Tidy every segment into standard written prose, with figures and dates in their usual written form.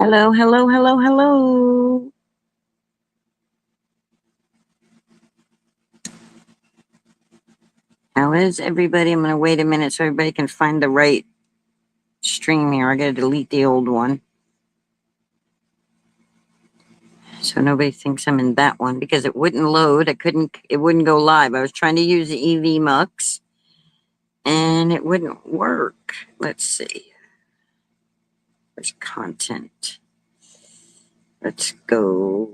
Hello, hello, hello, hello. How is everybody? I'm going to wait a minute so everybody can find the right stream here. I got to delete the old one so nobody thinks I'm in that one because it wouldn't load. It wouldn't go live. I was trying to use the EV Mux and it wouldn't work. Let's see. There's content. Let's go.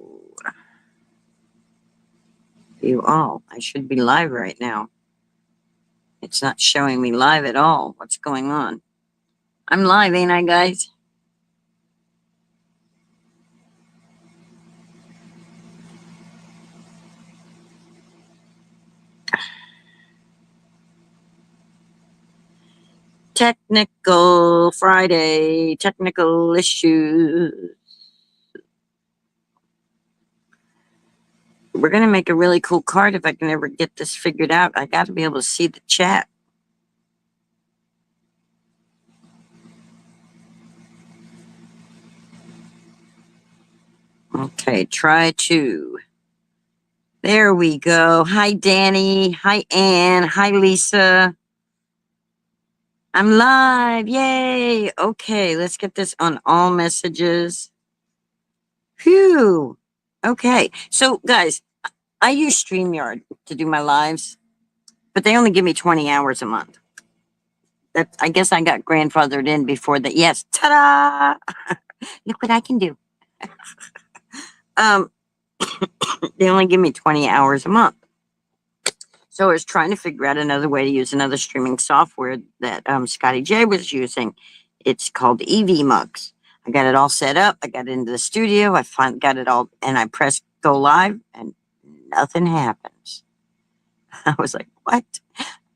View all. I should be live right now. It's not showing me live at all. What's going on? I'm live, ain't I, guys? Technical Friday, technical issues. We're going to make a really cool card if I can ever get this figured out. I got to be able to see the chat. Okay, try to. There we go. Hi, Danny. Hi, Ann. Hi, Lisa. I'm live. Yay. Okay, let's get this on all messages. Phew. Okay, so guys, I use StreamYard to do my lives, but they only give me 20 hours a month. That I guess I got grandfathered in before that. Yes, ta-da! Look what I can do. Um, they only give me 20 hours a month. So I was trying to figure out another way to use another streaming software that Scotty J was using. It's called EV Mux. I got it all set up. I got it into the studio. I finally got it all, and I pressed go live, and nothing happens. I was like, what?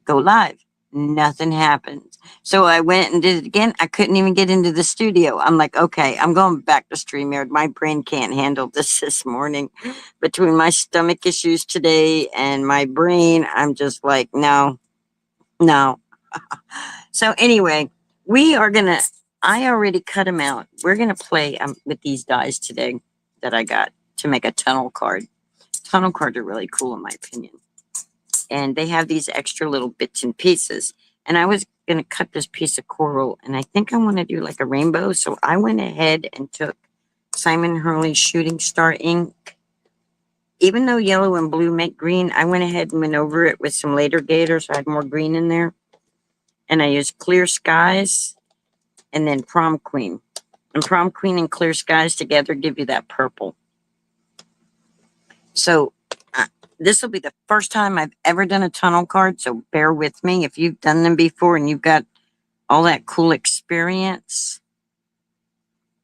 Go live. Nothing happens. So I went and did it again. I couldn't even get into the studio. I'm like, okay, I'm going back to StreamYard. My brain can't handle this morning. Between my stomach issues today and my brain, I'm just like, no, no. So anyway, I already cut them out. We're going to play with these dies today that I got to make a tunnel card. Tunnel cards are really cool in my opinion. And they have these extra little bits and pieces. And I was going to cut this piece of coral, and I think I want to do like a rainbow. So I went ahead and took Simon Hurley Shooting Star ink. Even though yellow and blue make green, I went ahead and went over it with some later gator, so I had more green in there. And I used Clear Skies and then Prom Queen. And Prom Queen and Clear Skies together give you that purple. So this will be the first time I've ever done a tunnel card, so bear with me if you've done them before and you've got all that cool experience.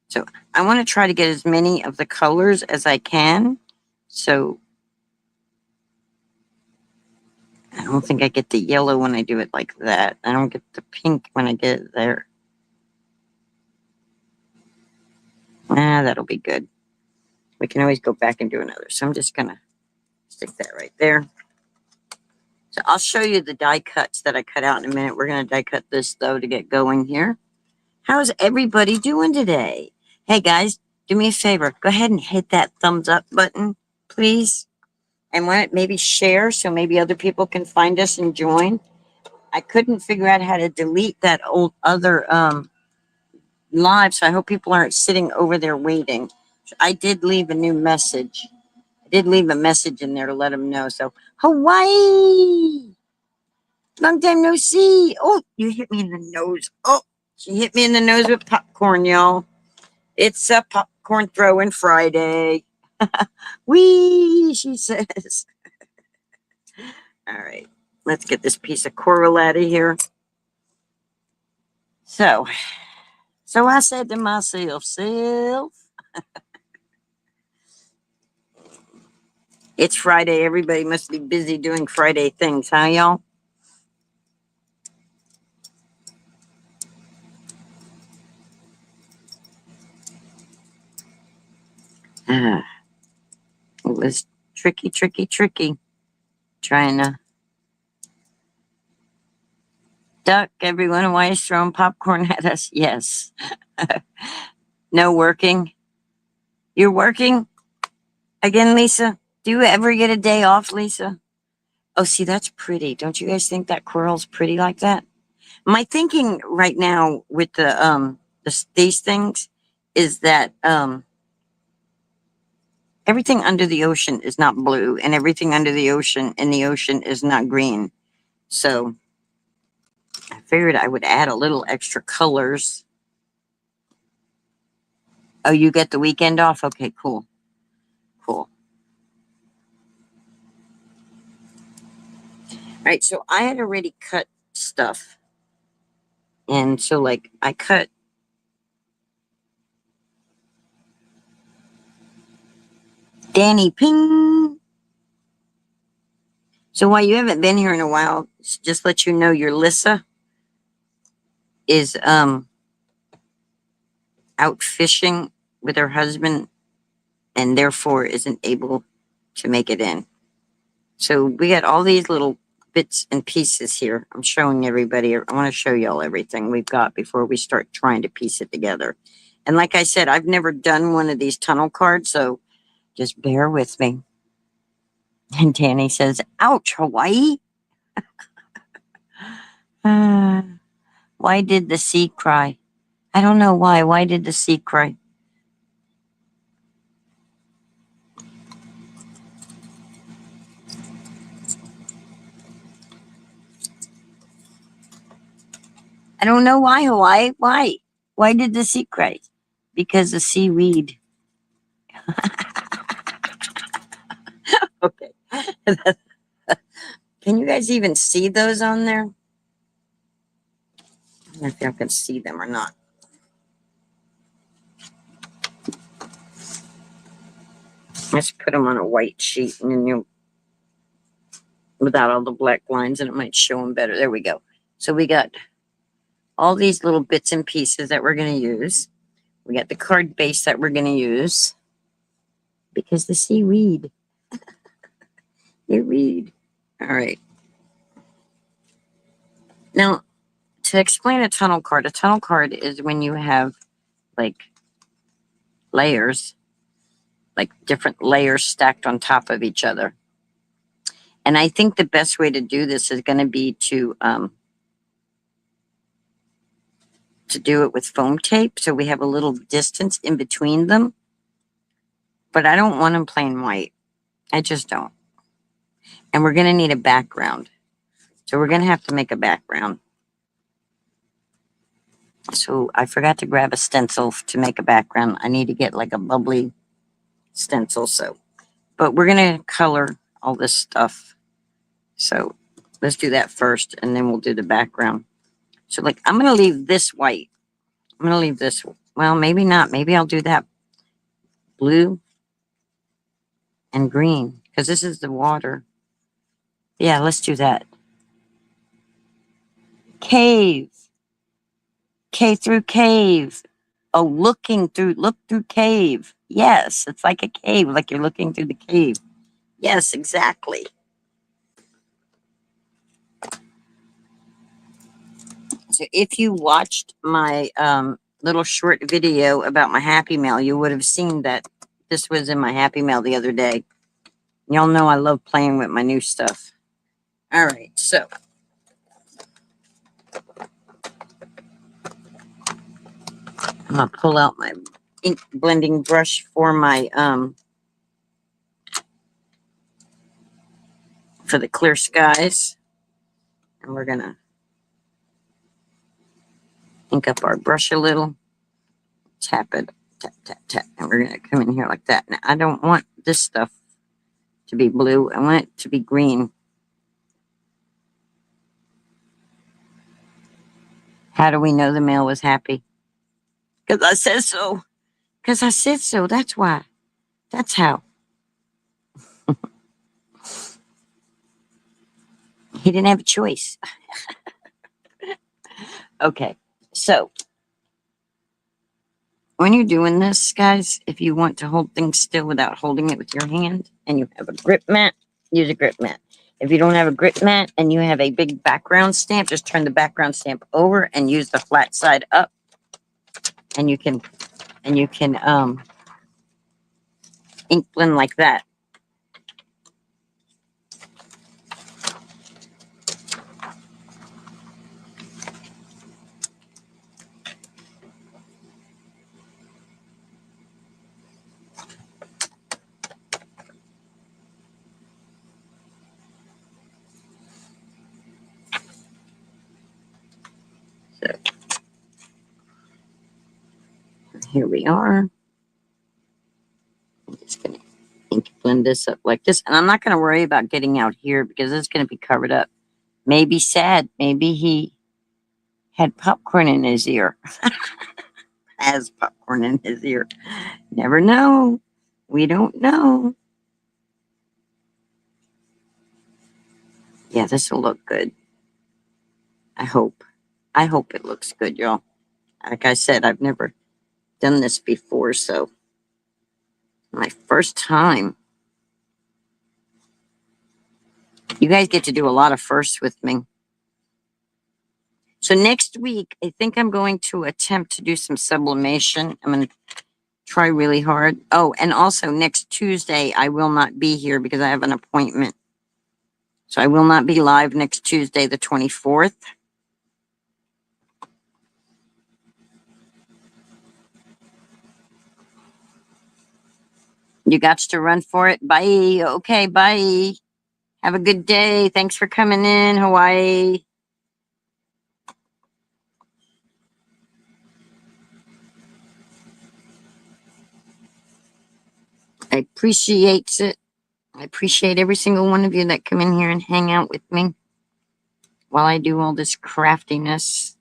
So I want to try to get as many of the colors as I can. So I don't think I get the yellow when I do it like that. I don't get the pink when I get it there. That'll be good. We can always go back and do another. So I'm just going to stick that right there. So I'll show you the die cuts that I cut out in a minute. We're going to die cut this, though, to get going here. How's everybody doing today? Hey, guys, do me a favor. Go ahead and hit that thumbs up button, please. And maybe share so maybe other people can find us and join. I couldn't figure out how to delete that old other live, so I hope people aren't sitting over there waiting. I did leave a new message. I did leave a message in there to let them know. So, Hawaii! Long time no see. Oh, you hit me in the nose. Oh, she hit me in the nose with popcorn, y'all. It's a popcorn throwing Friday. Wee, she says. All right, let's get this piece of coral out of here. So I said to myself, it's Friday. Everybody must be busy doing Friday things, huh, y'all? It was tricky, trying to duck everyone. Why is throwing popcorn at us? Yes. No working? You're working again, Lisa? Do you ever get a day off, Lisa? Oh, see, that's pretty. Don't you guys think that quirl's pretty like that? My thinking right now with these things is that everything under the ocean is not blue, and everything under the ocean in the ocean is not green. So I figured I would add a little extra colors. Oh, you get the weekend off? Okay, cool. Cool. All right, so I had already cut stuff. And so, like, I cut Danny Ping. So while you haven't been here in a while, just let you know your Lissa is out fishing with her husband and therefore isn't able to make it in. So we got all these little bits and pieces here. I'm showing everybody. I want to show y'all everything we've got before we start trying to piece it together. And like I said, I've never done one of these tunnel cards, so just bear with me. And Danny says, ouch, Hawaii. Why did the sea cry? I don't know why. Why did the sea cry? I don't know why, Hawaii. Why? Why did the sea cry? Because the seaweed. Okay. Can you guys even see those on there? I don't know if y'all can see them or not. Let's put them on a white sheet and then you'll, without all the black lines, and it might show them better. There we go. So we got all these little bits and pieces that we're going to use. We got the card base that we're going to use because the seaweed. They read. All right. Now, to explain a tunnel card is when you have like layers, like different layers stacked on top of each other. And I think the best way to do this is going to be to do it with foam tape, so we have a little distance in between them. But I don't want them plain white. I just don't. And we're going to need a background. So we're going to have to make a background. So I forgot to grab a stencil to make a background. I need to get like a bubbly stencil. So, but we're going to color all this stuff. So let's do that first and then we'll do the background. So like, I'm going to leave this white. I'm going to leave this. Well, maybe not. Maybe I'll do that blue and green because this is the water. Yeah, let's do that. Cave. K through cave. Oh, look through cave. Yes, it's like a cave, like you're looking through the cave. Yes, exactly. So if you watched my little short video about my Happy Mail, you would have seen that this was in my Happy Mail the other day. Y'all know I love playing with my new stuff. All right, so I'm gonna pull out my ink blending brush for my for the clear skies, and we're gonna ink up our brush a little, tap it, tap, tap, tap, and we're gonna come in here like that. Now I don't want this stuff to be blue. I want it to be green. How do we know the mail was happy? Because I said so. Because I said so. That's why. That's how. He didn't have a choice. Okay. So, when you're doing this, guys, if you want to hold things still without holding it with your hand and you have a grip mat, use a grip mat. If you don't have a grip mat and you have a big background stamp, just turn the background stamp over and use the flat side up. And you can and you can ink blend like that. So here we are. I'm just going to ink blend this up like this. And I'm not going to worry about getting out here because it's going to be covered up. Maybe sad. Maybe he had popcorn in his ear. Has popcorn in his ear. Never know. We don't know. Yeah, this will look good. I hope. I hope it looks good, y'all. Like I said, I've never done this before, so my first time. You guys get to do a lot of firsts with me. So next week, I think I'm going to attempt to do some sublimation. I'm going to try really hard. Oh, and also next Tuesday, I will not be here because I have an appointment. So I will not be live next Tuesday, the 24th. You got to run for it. Bye. Okay, bye. Have a good day. Thanks for coming in, Hawaii. I appreciate it. I appreciate every single one of you that come in here and hang out with me while I do all this craftiness.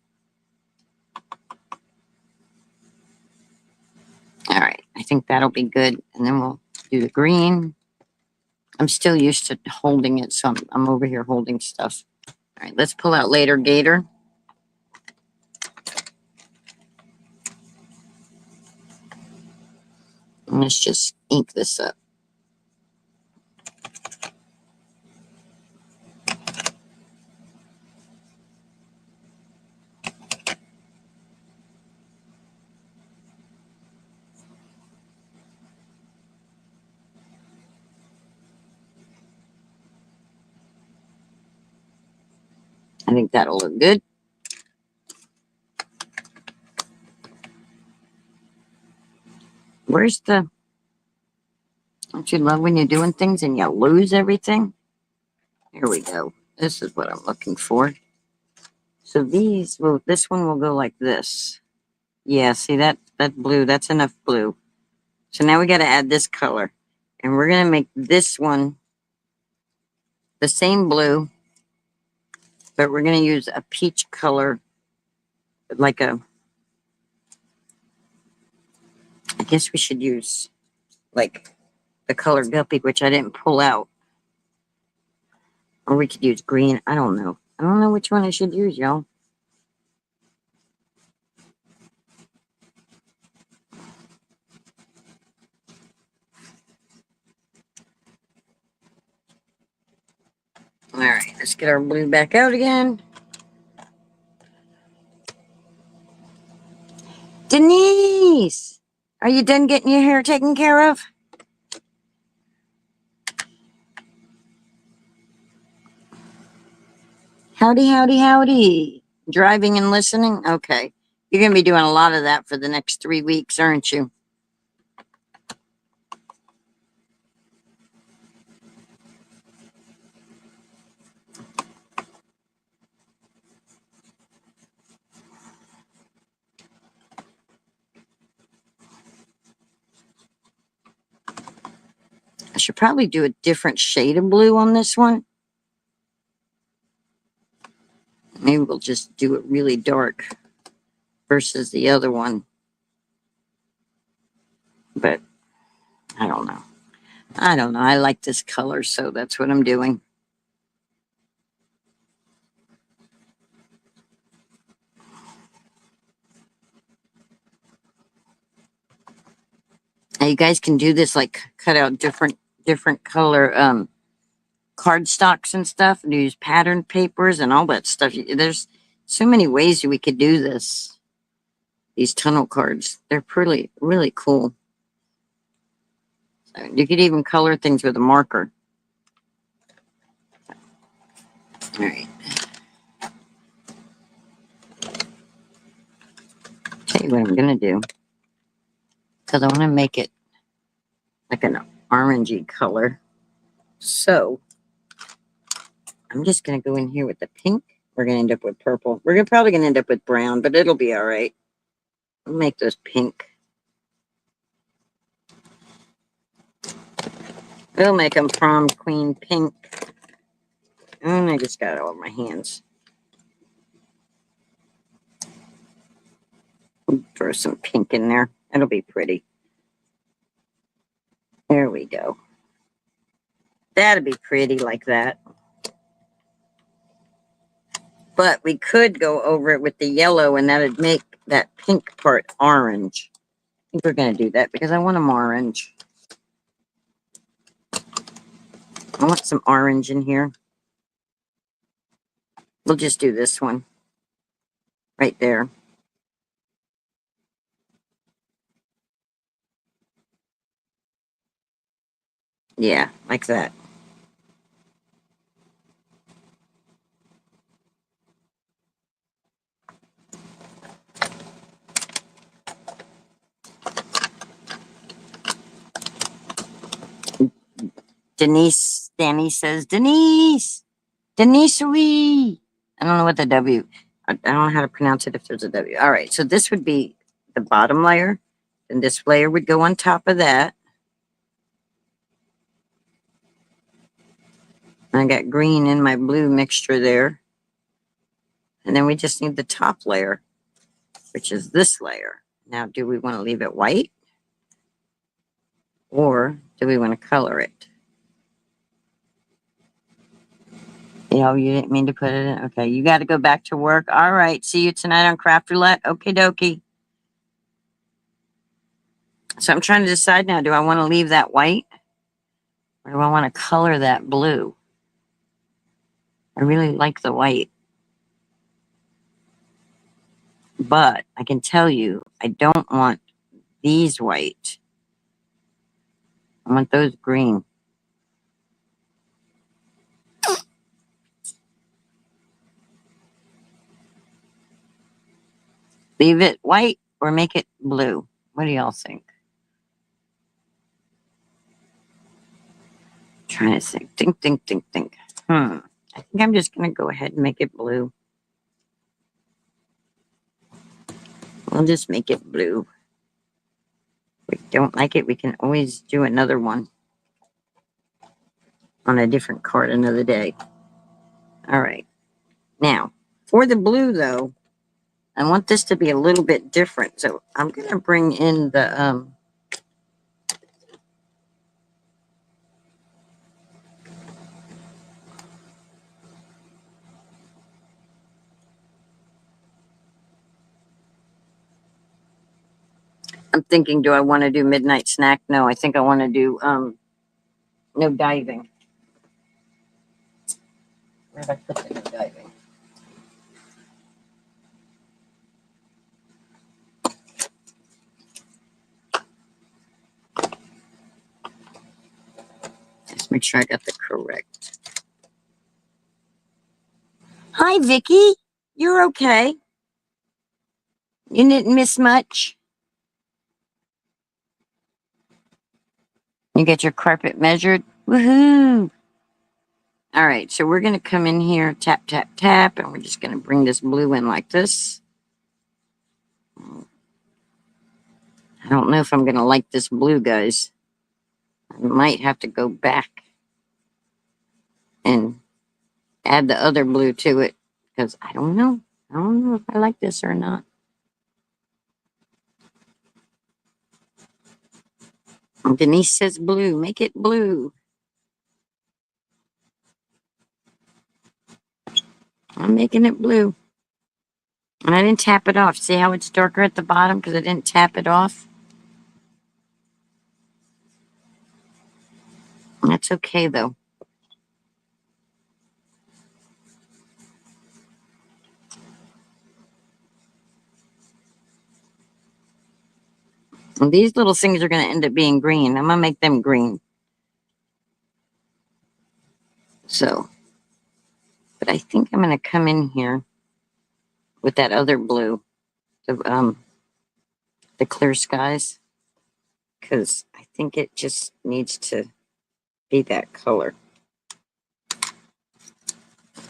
All right, I think that'll be good. And then we'll do the green. I'm still used to holding it, so I'm over here holding stuff. All right, let's pull out Later Gator. And let's just ink this up. I think that'll look good. Where's the... Don't you love when you're doing things and you lose everything? Here we go. This is what I'm looking for. So these will... This one will go like this. Yeah, see that blue? That's enough blue. So now we got to add this color. And we're going to make this one the same blue, but we're going to use a peach color, like a... I guess we should use like the color Guppy, which I didn't pull out. Or we could use green. I don't know. I don't know which one I should use, y'all. All right, let's get our blue back out again. Denise, are you done getting your hair taken care of? Howdy, howdy, howdy. Driving and listening? Okay. You're going to be doing a lot of that for the next 3 weeks, aren't you? I should probably do a different shade of blue on this one. Maybe we'll just do it really dark versus the other one. But I don't know. I don't know. I like this color, so that's what I'm doing. Now you guys can do this, like cut out different color cardstocks and stuff, and use patterned papers and all that stuff. There's so many ways we could do this. these tunnel cards. They're pretty, really cool. So you could even color things with a marker. All right. Tell you what I'm going to do. Because I want to make it like an orangey color. So I'm just going to go in here with the pink. We're going to end up with purple. We're probably going to end up with brown, but it'll be all right. I'll make those pink. We'll make them prom queen pink. And I just got it all over my hands. Throw some pink in there. It'll be pretty. There we go. That'd be pretty like that. But we could go over it with the yellow and that'd make that pink part orange. I think we're going to do that because I want them orange. I want some orange in here. We'll just do this one right there. Yeah, like that. Danny says, Denise, we. I don't know what the W, I don't know how to pronounce it if there's a W. All right, so this would be the bottom layer, and this layer would go on top of that. I got green in my blue mixture there. And then we just need the top layer, which is this layer. Now, do we want to leave it white? Or do we want to color it? You know, you didn't mean to put it in. Okay, you got to go back to work. All right, see you tonight on Craft Roulette. Okie dokie. So I'm trying to decide now, do I want to leave that white? Or do I want to color that blue? I really like the white. But I can tell you, I don't want these white. I want those green. Leave it white or make it blue. What do y'all think? Trying to think. I think I'm just going to go ahead and make it blue. We'll just make it blue. If we don't like it, we can always do another one on a different card another day. All right. Now, for the blue, though, I want this to be a little bit different. So I'm going to bring in the... I'm thinking, do I want to do midnight snack? No, I think I want to do no diving. Where did I put the no diving? Let's make sure I got the correct. Hi, Vicky. You're okay. You didn't miss much. You get your carpet measured. Woohoo! All right, so we're going to come in here, tap, tap, tap, and we're just going to bring this blue in like this. I don't know if I'm going to like this blue, guys. I might have to go back and add the other blue to it because I don't know. I don't know if I like this or not. Denise says blue. Make it blue. I'm making it blue. And I didn't tap it off. See how it's darker at the bottom because I didn't tap it off? That's okay, though. And these little things are going to end up being green. I'm going to make them green. So, but I think I'm going to come in here with that other blue, the clear skies, because I think it just needs to be that color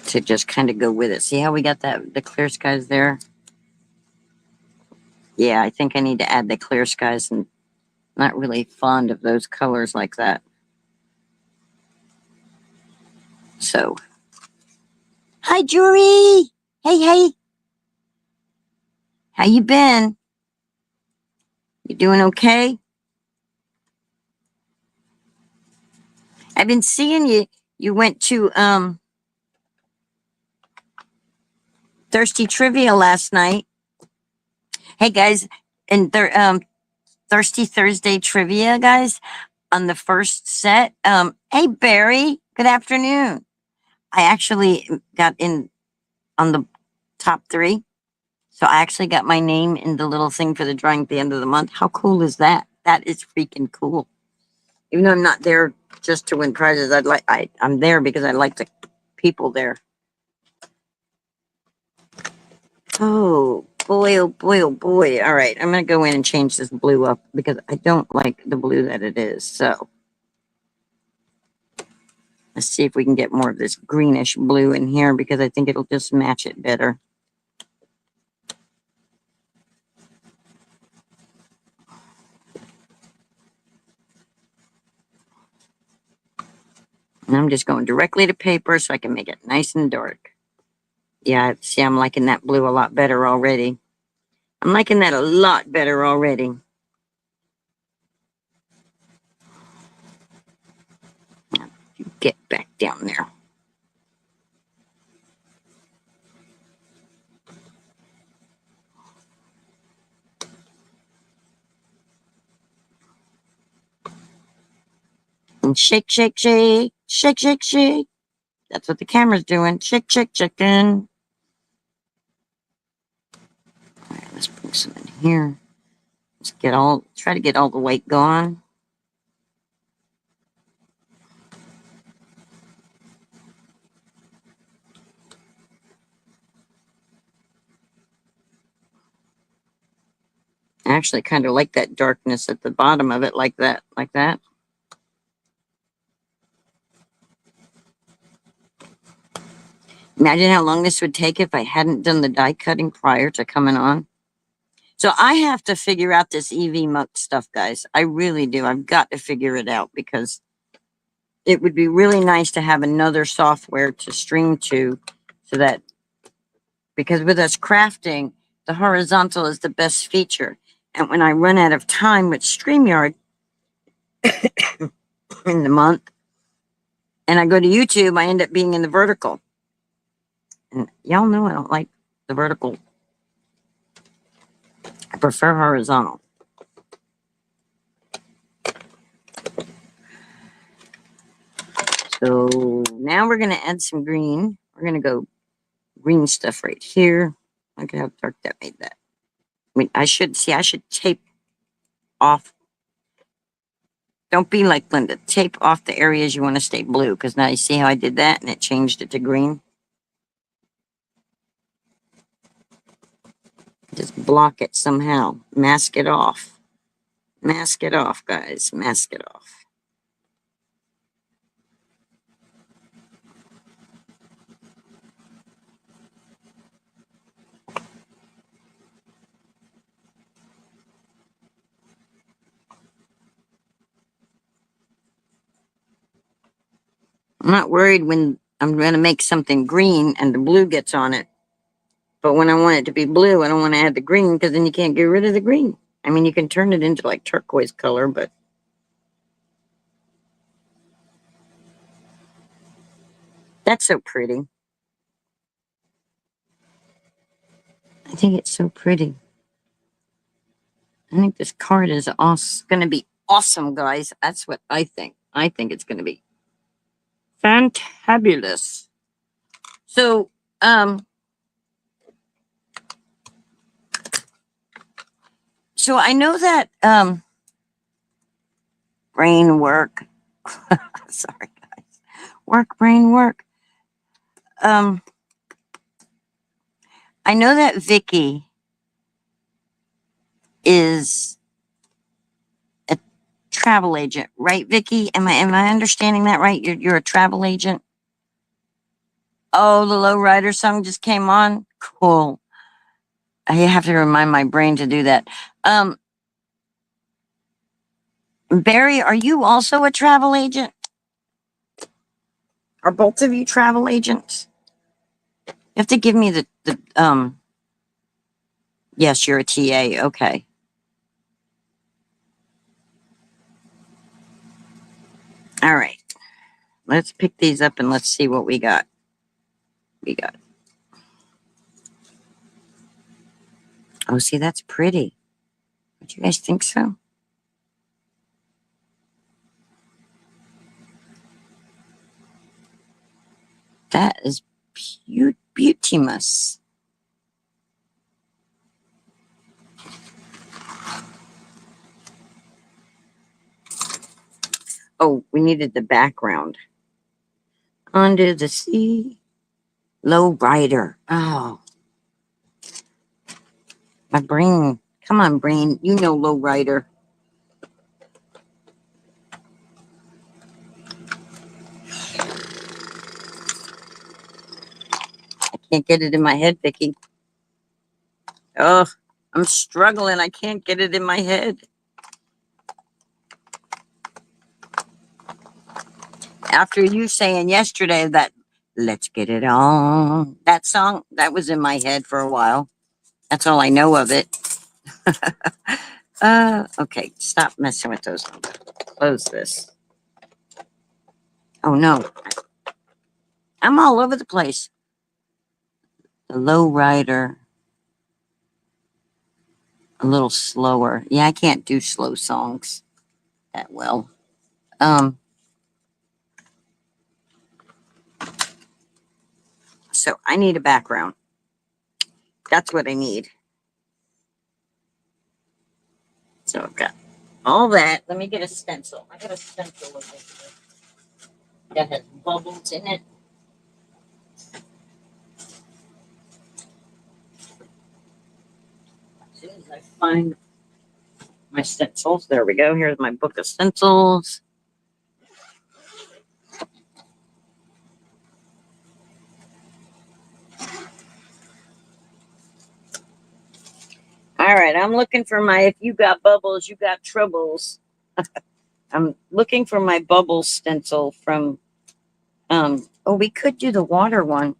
to just kind of go with it. See how we got that, the clear skies there? Yeah, I think I need to add the clear skies, and not really fond of those colors like that. So, hi, Jury. Hey, hey. How you been? You doing okay? I've been seeing you. You went to Thirsty Trivia last night. Hey guys, and Thirsty Thursday Trivia, guys, on the first set. Hey Barry, good afternoon. I actually got in on the top 3. So I actually got my name in the little thing for the drawing at the end of the month. How cool is that? That is freaking cool. Even though I'm not there just to win prizes, I'm there because I like the people there. Oh boy, oh boy, oh boy. All right, I'm gonna go in and change this blue up because I don't like the blue that it is. So let's see if we can get more of this greenish blue in here because I think it'll just match it better. And I'm just going directly to paper so I can make it nice and dark. Yeah, see, I'm liking that blue a lot better already. I'm liking that a lot better already. Get back down there. And shake, shake, shake, shake, shake, shake. That's what the camera's doing. Shake, shake, chicken. All right, let's bring some in here. Let's try to get all the weight gone. I actually kind of like that darkness at the bottom of it, like that, like that. Imagine how long this would take if I hadn't done the die cutting prior to coming on. So I have to figure out this EV Muck stuff, guys. I really do. I've got to figure it out because it would be really nice to have another software to stream to so that, because with us crafting, the horizontal is the best feature. And when I run out of time with StreamYard in the month and I go to YouTube, I end up being in the vertical. And y'all know I don't like the vertical. I prefer horizontal. So now we're going to add some green. We're going to go green stuff right here. Look at how dark that made that. I mean, I should tape off. Don't be like Linda. Tape off the areas you want to stay blue, because now you see how I did that and it changed it to green. Just block it somehow. Mask it off. Mask it off, guys. Mask it off. I'm not worried when I'm going to make something green and the blue gets on it. But when I want it to be blue, I don't want to add the green because then you can't get rid of the green. I mean, you can turn it into like turquoise color, but that's so pretty. I think it's so pretty. I think this card is going to be awesome, guys. That's what I think. I think it's going to be fantabulous. So, So I know that brain work. Sorry, guys. Work, brain work. Um, I know that Vicky is a travel agent, right, Vicky? Am I understanding that right? You're a travel agent. Oh, the Lowrider song just came on. Cool. I have to remind my brain to do that. Barry, are you also a travel agent? Are both of you travel agents? You have to give me the. Yes, you're a TA. Okay. All right. Let's pick these up and let's see what we got. We got. Oh, see, that's pretty. Don't you guys think so? That is beautimous. Oh, we needed the background. Under the sea, low rider. Oh, my brain. Come on, brain. You know low rider. I can't get it in my head, Vicky. Oh, I'm struggling. I can't get it in my head. After you saying yesterday that let's get it on, that song, that was in my head for a while. That's all I know of it. Okay, stop messing with those. Close this. Oh no, I'm all over the place. The low rider, a little slower. Yeah, I can't do slow songs that well. So I need a background. That's what I need. So I've got all that. Let me get a stencil. I got a stencil over here that has bubbles in it. As soon as I find my stencils, there we go. Here's my book of stencils. All right, I'm looking for my if you got bubbles, you got troubles. I'm looking for my bubble stencil from oh, we could do the water one.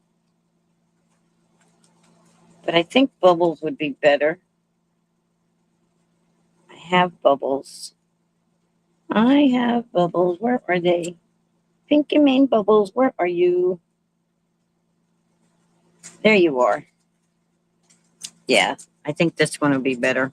But I think bubbles would be better. I have bubbles. I have bubbles. Where are they? Pinky Mane Bubbles, where are you? There you are. Yeah, I think this one would be better.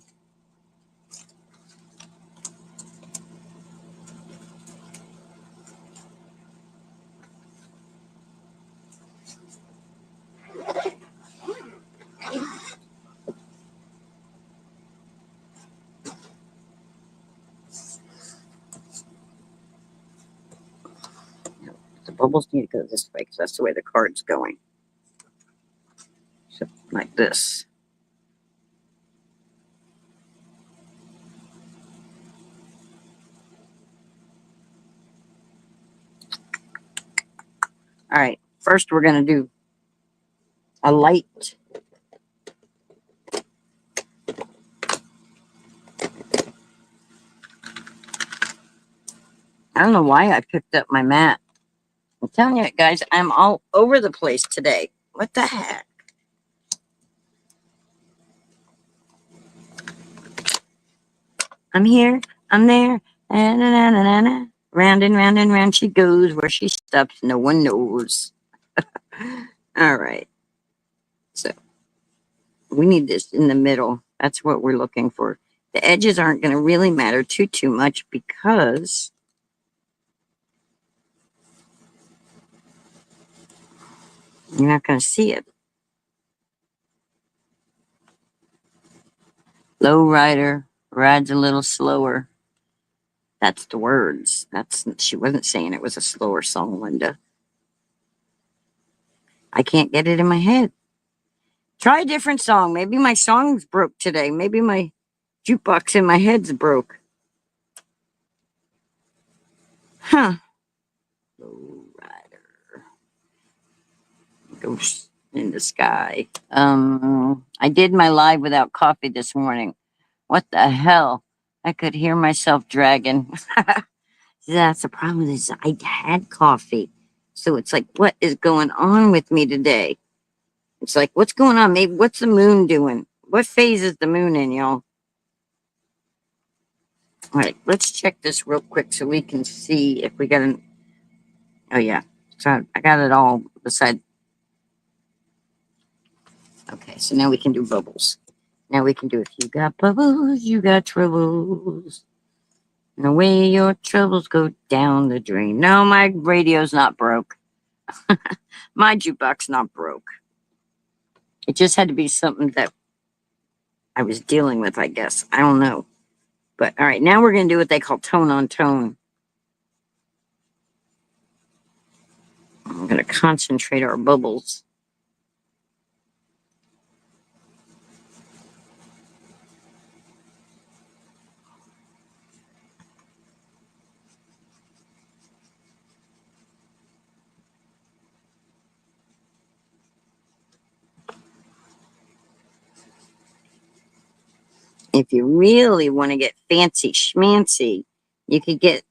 The bubbles need to go this way because that's the way the card's going. So, like this. All right, first we're going to do a light. I don't know why I picked up my mat. I'm telling you guys, I'm all over the place today. What the heck? I'm here, I'm there, na, na, na, na, na, na. Round and round she goes. Where she stops, no one knows. All right. So we need this in the middle. That's what we're looking for. The edges aren't going to really matter too much because you're not going to see it. Low rider. Rides a little slower. That's the words. She wasn't saying it was a slower song, Linda. I can't get it in my head. Try a different song. Maybe my song's broke today. Maybe my jukebox in my head's broke. Huh. Low rider. Ghost in the sky. I did my live without coffee this morning. What the hell? I could hear myself dragging. That's the problem is I had coffee. So it's like, what is going on with me today? It's like, what's going on? Maybe what's the moon doing? What phase is the moon in, y'all? All right, let's check this real quick so we can see if we got an. Oh, yeah. So I got it all beside. Okay, so now we can do bubbles. Now we can do if you got bubbles, you got troubles. And away your troubles go down the drain. No, my radio's not broke. My jukebox not broke. It just had to be something that I was dealing with, I guess. I don't know. But all right, now we're going to do what they call tone on tone. I'm going to concentrate our bubbles. If you really want to get fancy schmancy, you could get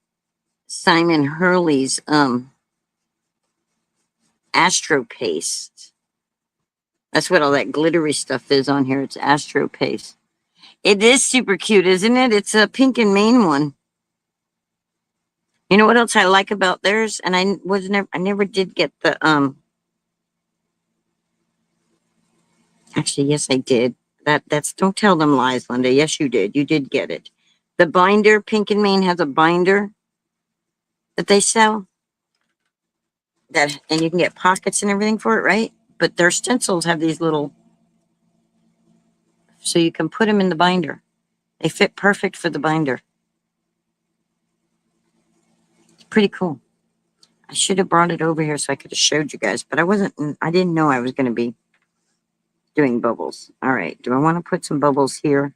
Simon Hurley's Astro Paste. That's what all that glittery stuff is on here. It's Astro Paste. It is super cute, isn't it? It's a pink and main one. You know what else I like about theirs? And I never did get the actually, yes, I did. That's don't tell them lies, Linda. Yes, you did. You did get it. The binder, Pink and Main has a binder that they sell. And you can get pockets and everything for it, right? But their stencils have these little, so you can put them in the binder. They fit perfect for the binder. It's pretty cool. I should have brought it over here so I could have showed you guys, but I didn't know I was going to be doing bubbles. All right. Do I want to put some bubbles here?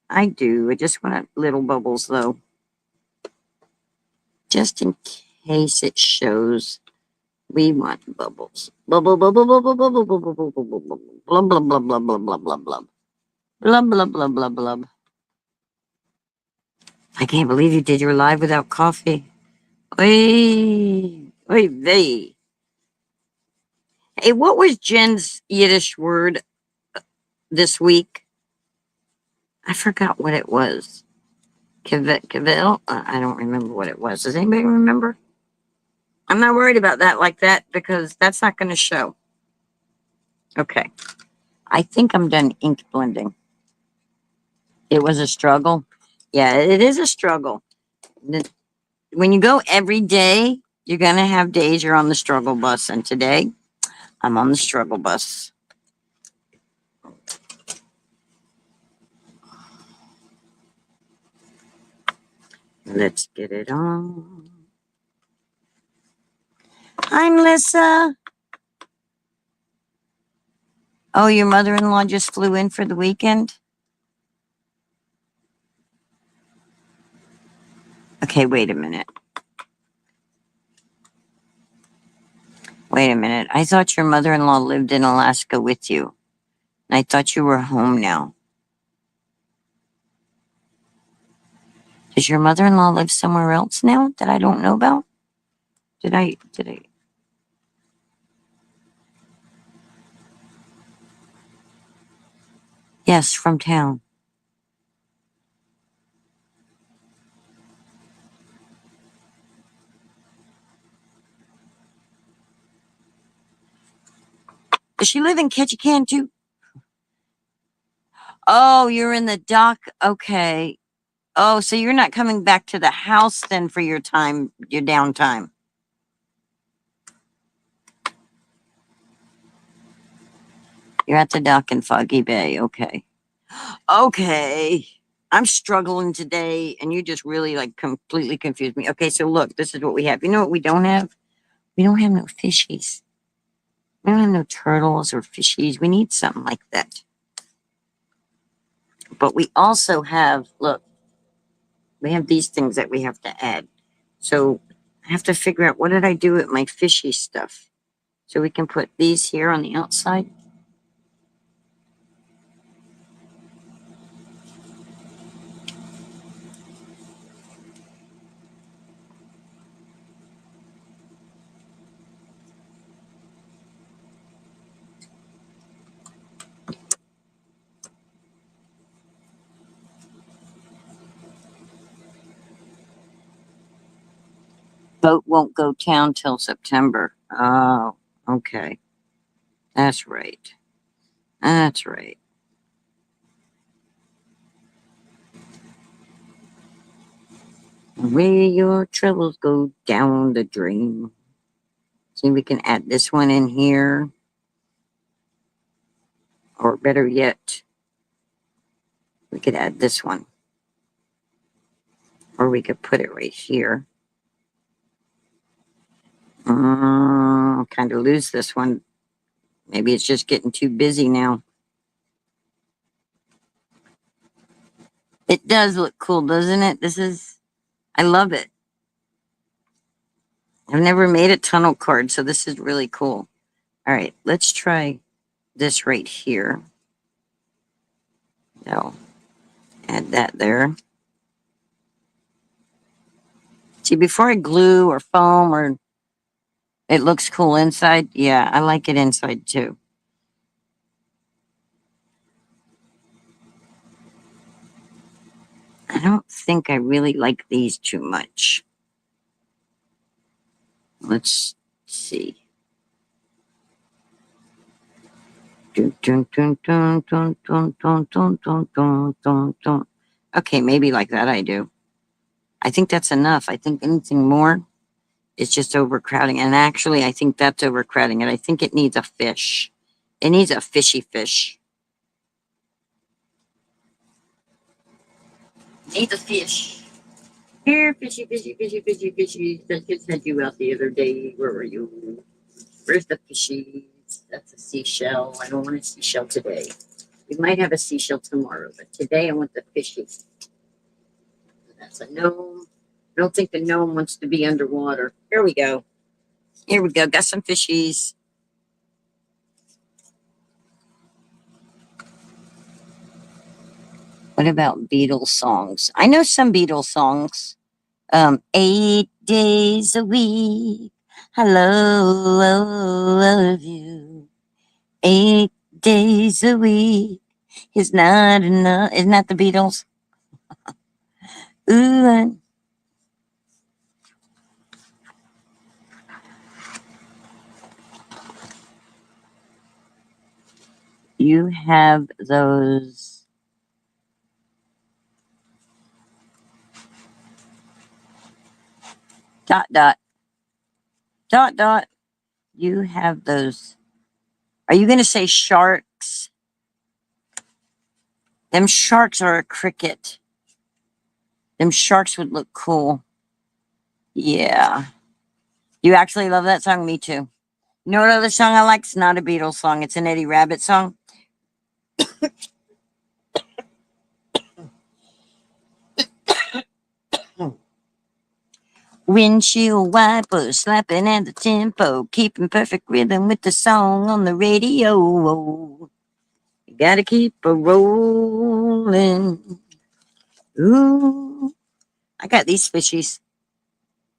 I do. I just want little bubbles though. Just in case it shows we want bubbles. Bubble, bubble, bubble, bubble, bubble, bubble, bubble, bubble, blah, blah, blah, blah, blah, blah, blah, blah. Blah, blah, blah, blah, blah. I can't believe you did your live without coffee. Oy, oy vey. Hey, what was Jen's Yiddish word this week? I forgot what it was. Kavil? I don't remember what it was. Does anybody remember? I'm not worried about that like that because that's not going to show. Okay. I think I'm done ink blending. It was a struggle. Yeah, it is a struggle. When you go every day, you're going to have days you're on the struggle bus. And today, I'm on the struggle bus. Let's get it on. Hi, Melissa. Oh, your mother-in-law just flew in for the weekend? Okay, wait a minute. Wait a minute. I thought your mother-in-law lived in Alaska with you. And I thought you were home now. Does your mother-in-law live somewhere else now that I don't know about? Did I? Yes, from town. Does she live in Ketchikan too? Oh, you're in the dock. Okay. Oh, so you're not coming back to the house then for your downtime. You're at the dock in Foggy Bay. Okay. Okay. I'm struggling today, and you just really like completely confused me. Okay, so look, this is what we have. You know what we don't have? We don't have no fishies. We don't have no turtles or fishies. We need something like that. But we also have, look, we have these things that we have to add. So I have to figure out what did I do with my fishy stuff. So we can put these here on the outside. Boat won't go down till September. Oh, okay. That's right. That's right. Where your troubles go down the drain. See, we can add this one in here. Or better yet, we could add this one. Or we could put it right here. Kind of lose this one. Maybe it's just getting too busy now. It does look cool, doesn't it? I love it. I've never made a tunnel card, so this is really cool. All right, let's try this right here. So, add that there. See, before I glue or foam or it looks cool inside, yeah, I like it inside too. I don't think I really like these too much. Let's see. Okay, maybe like that I do. I think that's enough. I think anything more is just overcrowding. And actually, I think that's overcrowding it. I think it needs a fish. It needs a fishy fish. Needs a fish. Here, fishy, fishy, fishy, fishy, fishy. That just sent you out the other day. Where were you? Where's the fishies? That's a seashell. I don't want a seashell today. We might have a seashell tomorrow, but today I want the fishies. That's a gnome. I don't think the gnome wants to be underwater. Here we go. Here we go. Got some fishies. What about Beatles songs? I know some Beatles songs. 8 days a week. I love you. 8 days a week is not enough. Isn't that the Beatles? Ooh, you have those. Dot, dot, dot, dot. You have those. Are you going to say sharks? Them sharks are a cricket. Them sharks would look cool. Yeah. You actually love that song? Me too. You know what other song I like? It's not a Beatles song. It's an Eddie Rabbit song. Windshield wipers slapping at the tempo, keeping perfect rhythm with the song on the radio. You gotta keep a rolling. Ooh, I got these fishies.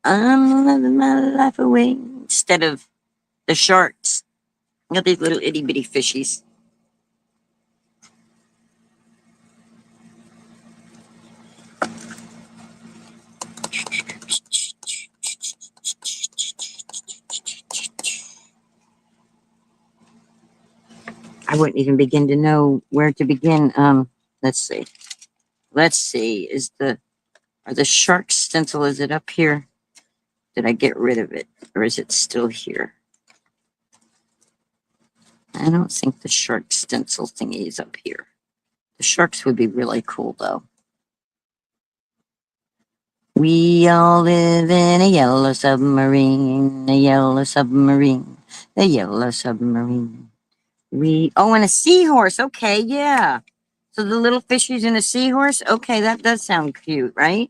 I'm living my life away instead of the sharks. I got these little itty bitty fishies. I wouldn't even begin to know where to begin. Let's see. Let's see. Are the shark stencil, is it up here? Did I get rid of it? Or is it still here? I don't think the shark stencil thingy is up here. The sharks would be really cool though. We all live in a yellow submarine, a yellow submarine, a yellow submarine. And a seahorse. Okay, yeah. So the little fishies and a seahorse. Okay, that does sound cute, right?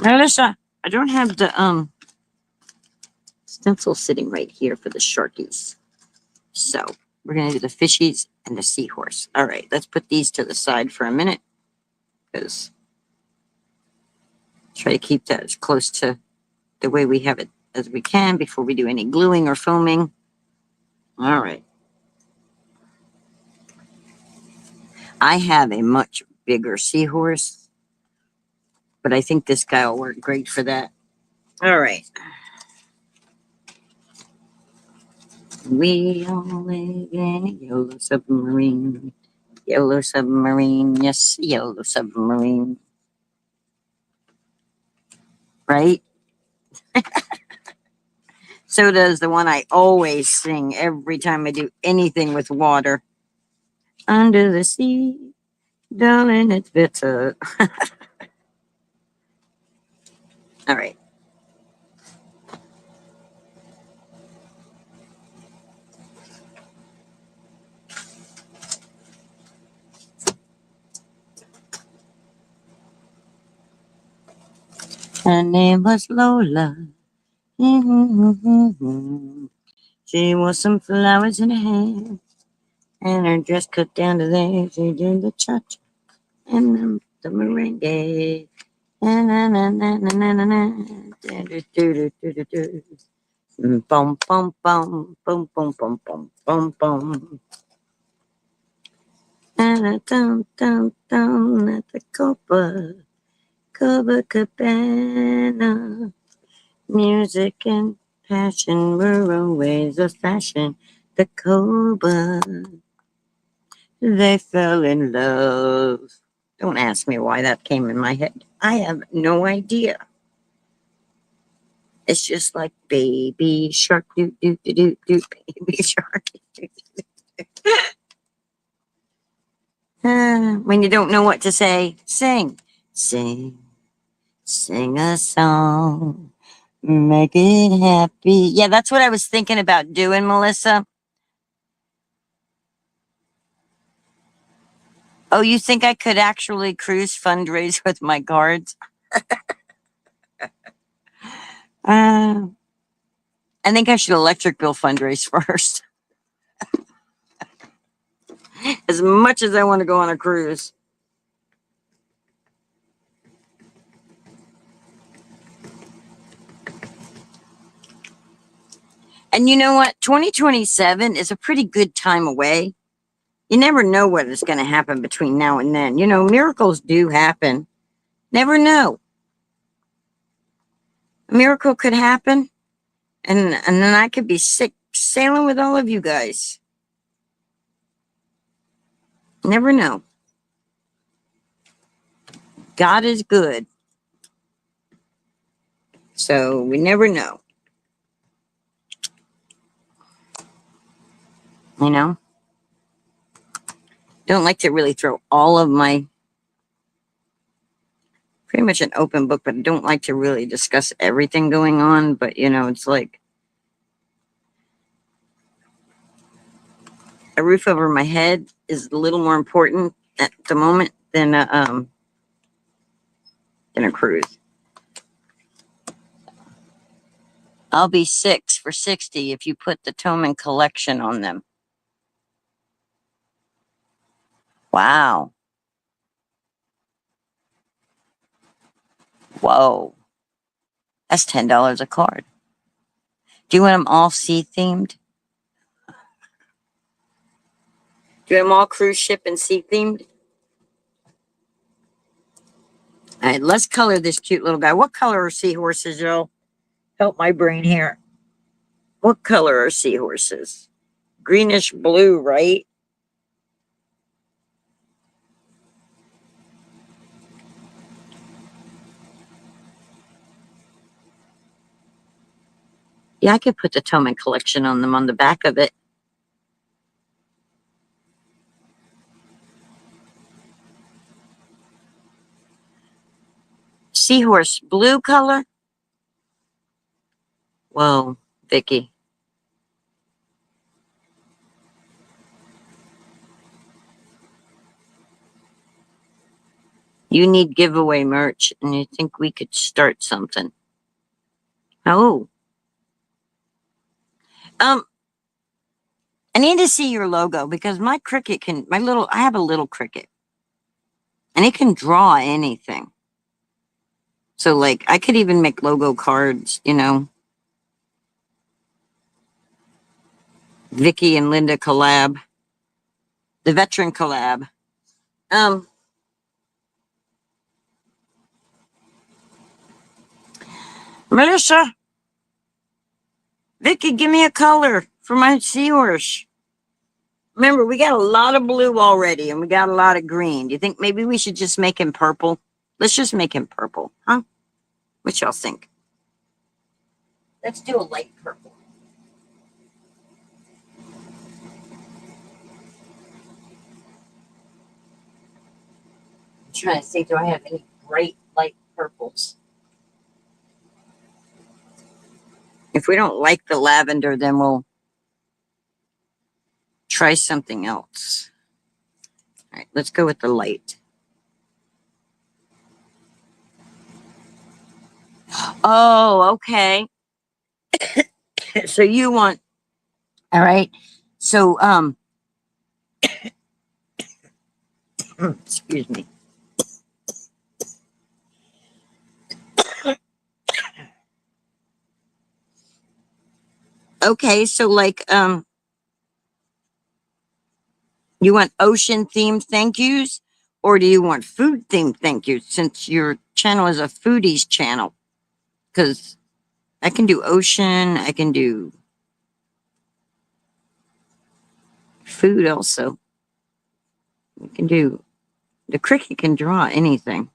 Melissa, I don't have the stencil sitting right here for the sharkies. So we're gonna do the fishies and the seahorse. All right, let's put these to the side for a minute because try to keep that as close to the way we have it as we can before we do any gluing or foaming. All right. I have a much bigger seahorse, but I think this guy will work great for that. All right. We all live in a yellow submarine. Yellow submarine, yes, yellow submarine. Right? So does the one I always sing every time I do anything with water. Under the sea, darling, it's bitter. All right. Her name was Lola. She wore some flowers in her hair, and her dress cut down to there. She did the cha-cha and the merengue. Na na na na na na na na. Do do do do do do. Bum bum bum bum bum bum bum bum bum. And dum dum dum at the Copacabana. Music and passion were always a fashion. The Coba, they fell in love. Don't ask me why that came in my head. I have no idea. It's just like baby shark, do do do do do, baby shark. When you don't know what to say, sing, sing, sing a song, make it happy. Yeah, that's what I was thinking about doing, Melissa. Oh, you think I could actually cruise fundraise with my cards? Uh, I think I should electric bill fundraise first. As much as I want to go on a cruise. And you know what? 2027 is a pretty good time away. You never know what is going to happen between now and then. You know, miracles do happen. Never know. A miracle could happen, and then I could be sick sailing with all of you guys. Never know. God is good. So we never know. You know? Don't like to really throw all of my pretty much an open book, but I don't like to really discuss everything going on. But you know, it's like a roof over my head is a little more important at the moment than a cruise. I'll be 6 for 60 if you put the Toman collection on them. Wow. Whoa. That's $10 a card. Do you want them all sea themed? Do you want them all cruise ship and sea themed? All right, let's color this cute little guy. What color are seahorses, Joe? Help my brain here. What color are seahorses? Greenish blue, right? Yeah, I could put the Toman collection on them on the back of it. seahorse blue color. Whoa, Vicky. You need giveaway merch, and you think we could start something. Oh. I need to see your logo because my Cricut I have a little Cricut. And it can draw anything. So, like, I could even make logo cards, you know. Vicky and Linda collab. The veteran collab. Melissa, Vicky, give me a color for my seahorse. Remember, we got a lot of blue already, and we got a lot of green. Do you think maybe we should just make him purple? Let's just make him purple, huh? What y'all think? Let's do a light purple. I'm trying to see, do I have any bright light purples? If we don't like the lavender, then we'll try something else. All right, let's go with the light. Oh, okay. So you want, all right. So, excuse me. Okay, so like, you want ocean themed thank yous, or do you want food themed thank yous? Since your channel is a foodies channel, because I can do ocean, I can do food also. We can do, the Cricut can draw anything.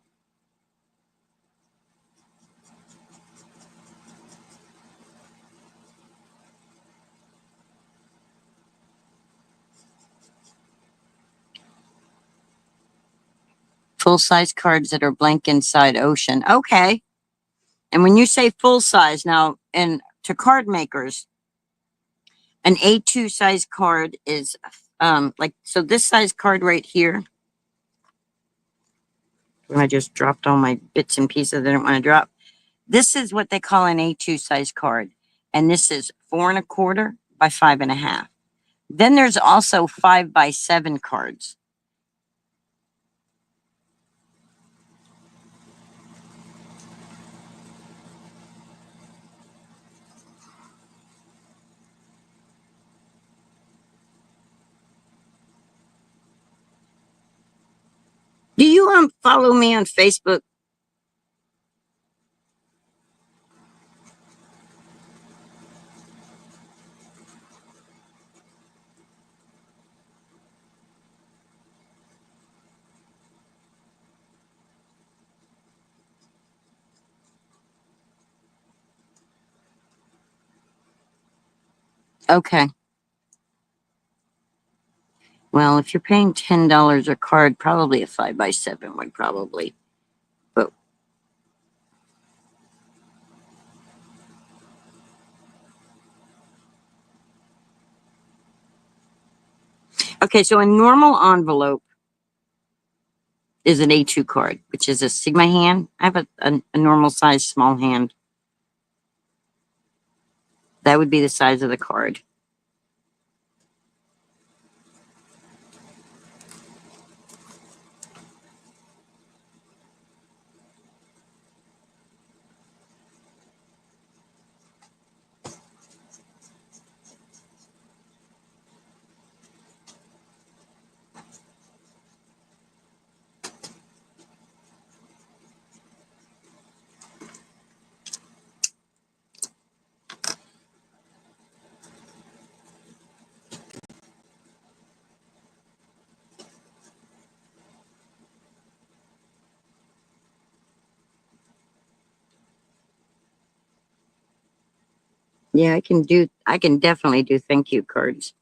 Full size cards that are blank inside ocean. Okay. And when you say full size now, and to card makers, an A2 size card is like, so this size card right here. I just dropped all my bits and pieces I didn't want to drop. This is what they call an A2 size card. And this is 4 1/4 by 5 1/2. Then there's also 5 by 7 cards. Do you follow me on Facebook? Okay. Well, if you're paying $10 a card, probably a 5 by 7 would probably. But okay, so a normal envelope is an A2 card, which is a Sigma hand. I have a normal size small hand. That would be the size of the card. Yeah, I can definitely do thank you cards.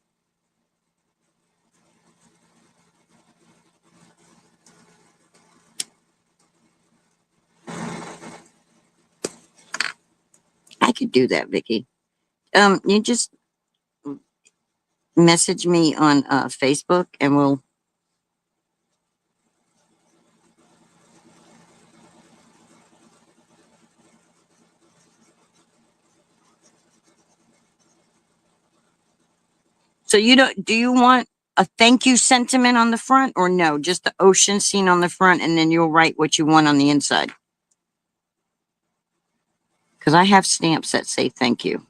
do that, Vicky. You just message me on Facebook and we'll. So you don't, do you want a thank you sentiment on the front or no? Just the ocean scene on the front and then you'll write what you want on the inside. Because I have stamps that say thank you.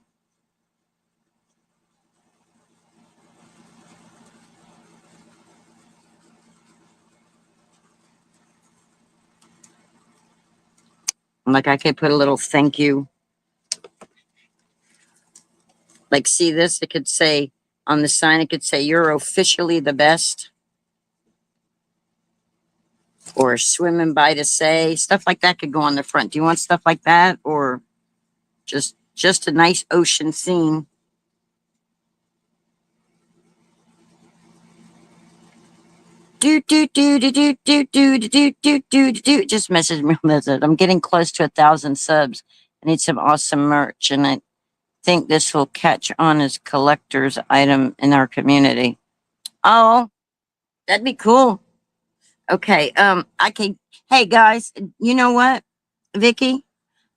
Like I could put a little thank you. Like see this? It could say on the sign, it could say you're officially the best. Or swimming by to say, stuff like that could go on the front. Do you want stuff like that or just a nice ocean scene? Do. Just message me on this. I'm getting close to 1,000 subs. I need some awesome merch, and I think this will catch on as collector's item in our community. Oh, that'd be cool. Okay. I can. Hey guys, you know what, Vicky?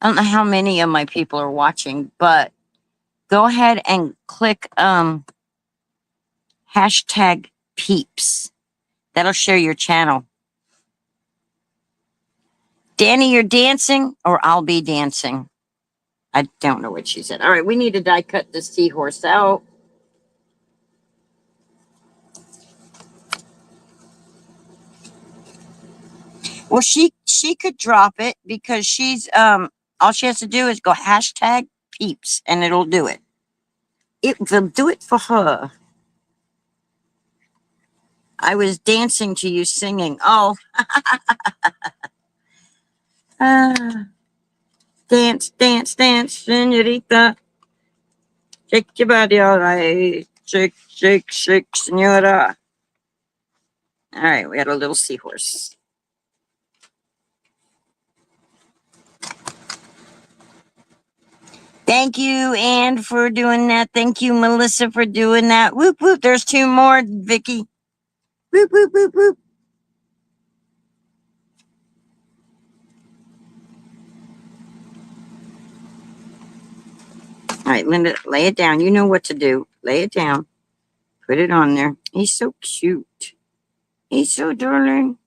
I don't know how many of my people are watching, but go ahead and click hashtag peeps. That'll share your channel. Danny, you're dancing or I'll be dancing. I don't know what she said. All right, we need to die cut this seahorse out. Well, she could drop it because she's all she has to do is go hashtag peeps and it'll do it. It will do it for her. I was dancing to you singing. Oh. Dance, dance, dance, senorita. Shake your body, all right. Shake, shake, shake, senora. All right, we got a little seahorse. Thank you, Ann, for doing that. Thank you, Melissa, for doing that. Whoop, whoop. There's 2 more, Vicky. Whoop, whoop, whoop, whoop. All right, Linda, lay it down. You know what to do. Lay it down. Put it on there. He's so cute. He's so darling.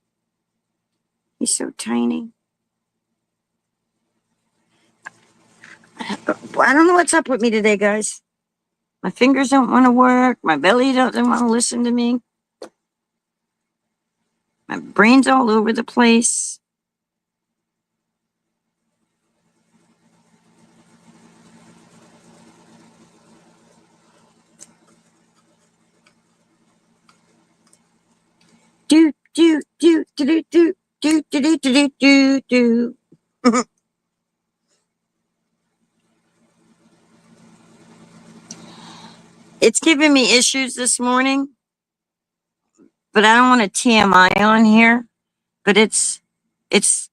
He's so tiny. I don't know what's up with me today, guys. My fingers don't want to work. My belly doesn't want to listen to me. My brain's all over the place. Do, do, do, do, do, do, do, do, do, do, do. It's giving me issues this morning, but I don't want a TMI on here. But it's the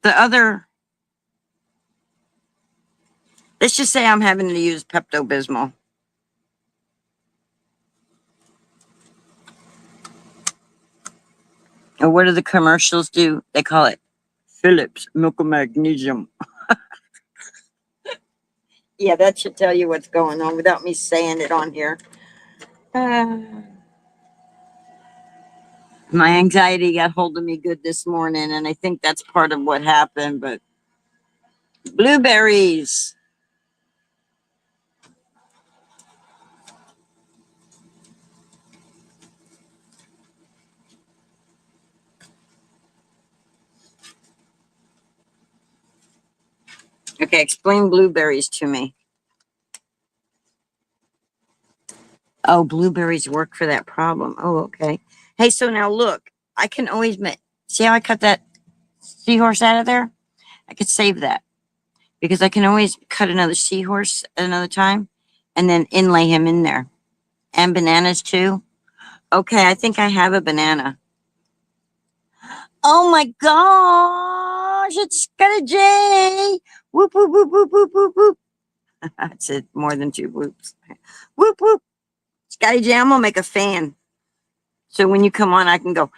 other. Let's just say I'm having to use Pepto-Bismol. Or what do the commercials do? They call it Phillips Milk of Magnesium. Yeah, that should tell you what's going on without me saying it on here. My anxiety got hold of me good this morning, and I think that's part of what happened. But blueberries. Okay, explain blueberries to me. Oh, blueberries work for that problem. Oh, okay. Hey, so now look, I can always see how I cut that seahorse out of there? I could save that because I can always cut another seahorse at another time and then inlay him in there. And bananas too. Okay, I think I have a banana. Oh my gosh, it's Scotty J. Whoop, whoop, whoop, whoop, whoop, whoop, whoop. I said more than two whoops. Whoop, whoop. Scotty J, I'm going to make a fan. So when you come on, I can go.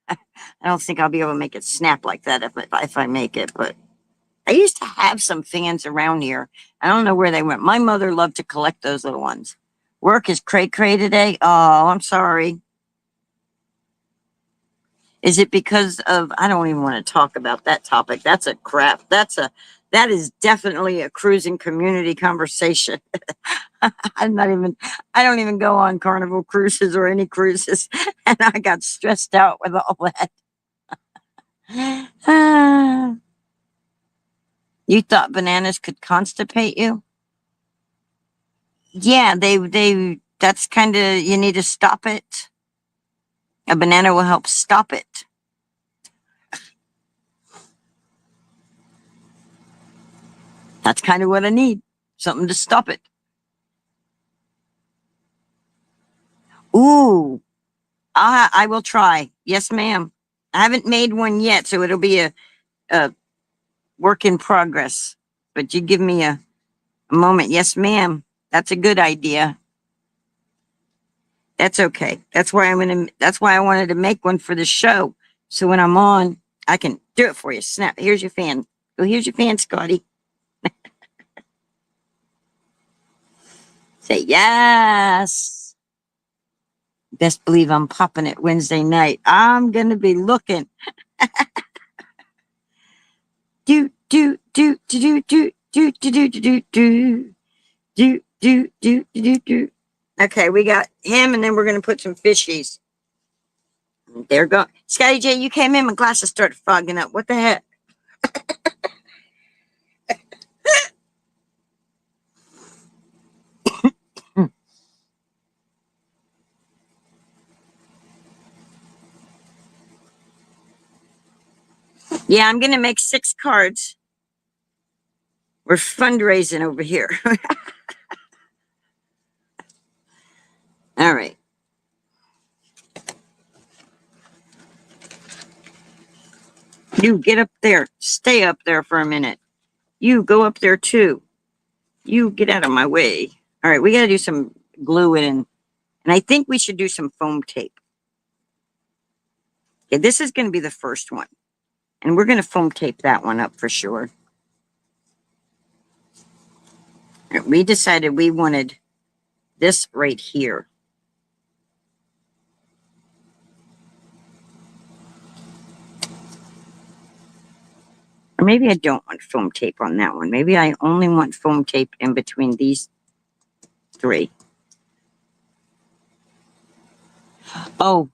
I don't think I'll be able to make it snap like that if I make it, but I used to have some fans around here. I don't know where they went. My mother loved to collect those little ones. Work is cray today. Oh, I'm sorry. Is it because of, I don't even want to talk about that topic. That's a crap. That is definitely a cruising community conversation. I don't even go on Carnival cruises or any cruises. And I got stressed out with all that. You thought bananas could constipate you? Yeah, that's kind of, you need to stop it. A banana will help stop it. That's kind of what I need. Something to stop it. Ooh, I will try. Yes, ma'am. I haven't made one yet, so it'll be a work in progress. But you give me a moment. Yes, ma'am. That's a good idea. That's okay. That's why I wanted to make one for the show. So when I'm on, I can do it for you. Snap. Here's your fan. Oh, here's your fan, Scotty. Say yes. Best believe I'm popping it Wednesday night. I'm gonna be looking. Do. Okay, we got him, and then we're gonna put some fishies. There go. Scotty J, you came in, my glasses started fogging up. What the heck? Yeah, I'm gonna make 6 cards. We're fundraising over here. All right. You get up there. Stay up there for a minute. You go up there too. You get out of my way. All right, we got to do some glue and I think we should do some foam tape. Okay, this is going to be the first one. And we're going to foam tape that one up for sure. We decided we wanted this right here. Or maybe I don't want foam tape on that one. Maybe I only want foam tape in between these 3. Oh.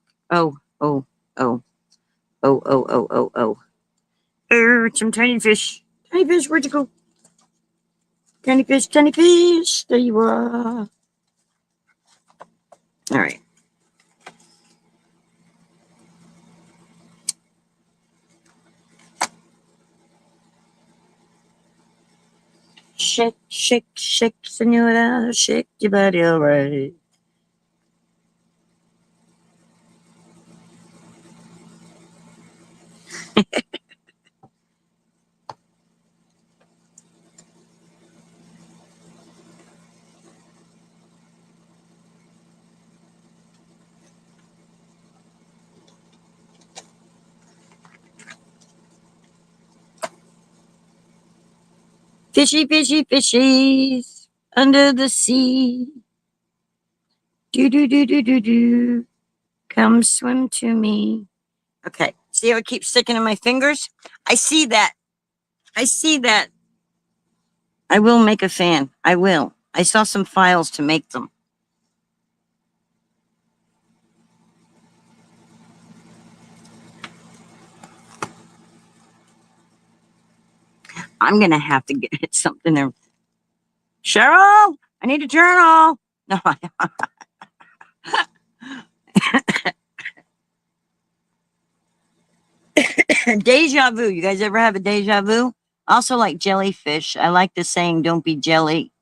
Some tiny fish. Tiny fish, where'd you go? Tiny fish, tiny fish. There you are. All right. Shake, shake, shake, senora. Shake your body all right. Fishy, fishy, fishies under the sea. Do. Come swim to me. Okay. See how it keeps sticking in my fingers? I see that. I will make a fan. I will. I saw some files to make them. I'm going to have to get something there. Cheryl, I need a journal. No, deja vu. You guys ever have a deja vu? Also like jellyfish. I like the saying, don't be jelly. ...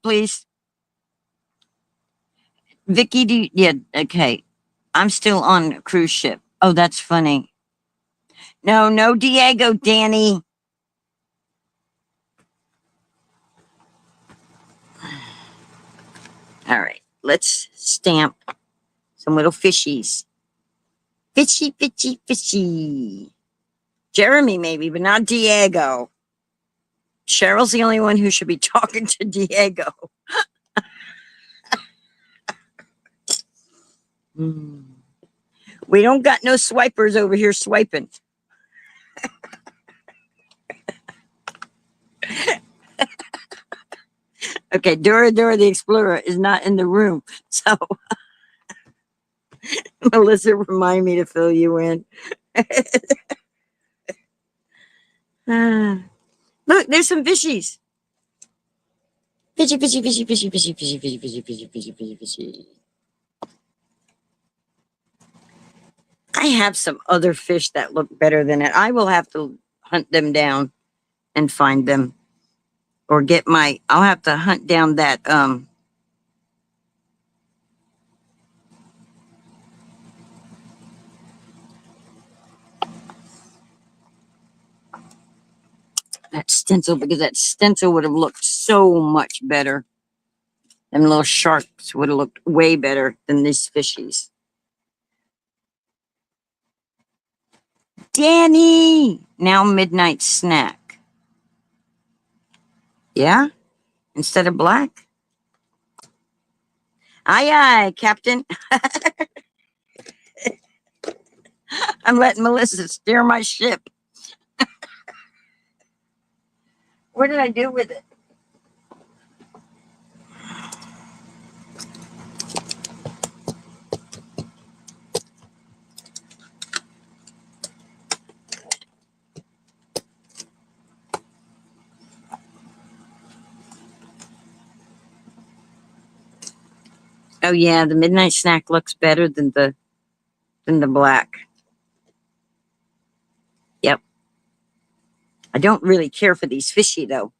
please. Vicky, yeah, okay. I'm still on a cruise ship. Oh, that's funny. No, no Diego, Danny. All right, let's stamp some little fishies. Fishy, fishy, fishy. Jeremy, maybe, but not Diego. Cheryl's the only one who should be talking to Diego. We don't got no swipers over here swiping. Okay, Dora the Explorer is not in the room, so Melissa, remind me to fill you in. Look, there's some fishies. Fishy, fishy, fishy, fishy, fishy, fishy, fishy, fishy, fishy, fishy, fishy, fishy. I have some other fish that look better than it. I will have to hunt them down and find them. Or get my, I'll have to hunt down that, that stencil, because that stencil would have looked so much better. Them little sharks would have looked way better than these fishies. Danny! Now midnight snack. Yeah? Instead of black? Aye, aye, Captain. I'm letting Melissa steer my ship. What did I do with it? Oh yeah, the midnight snack looks better than the black. Yep. I don't really care for these fishy though.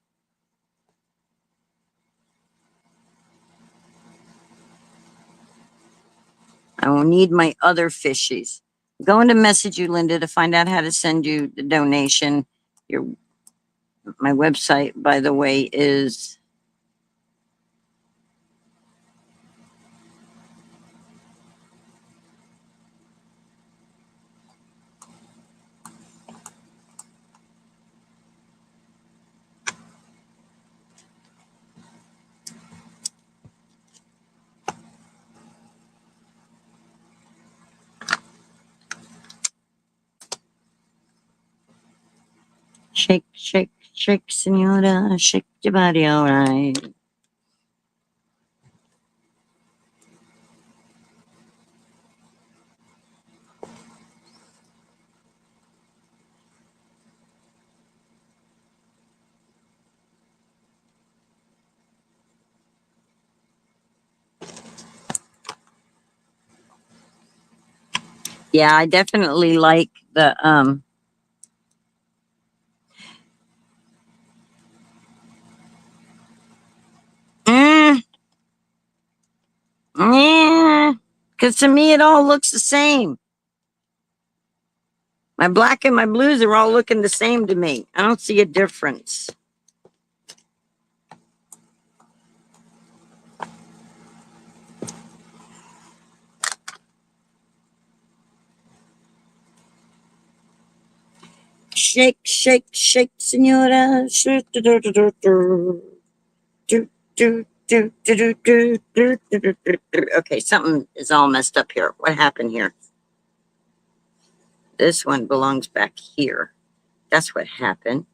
I will need my other fishies. I'm going to message you, Linda, to find out how to send you the donation. My website, by the way, is shake, shake, shake, senora, shake your body all right. Yeah, I definitely like the yeah, because to me it all looks the same. My black and my blues are all looking the same to me. I don't see a difference. Shake, shake, shake, senora. Shake, do, do, do, do, do. Do, do, do, do, do, do, do, do, do, do. Okay, something is all messed up here. What happened here? This one belongs back here. That's what happened.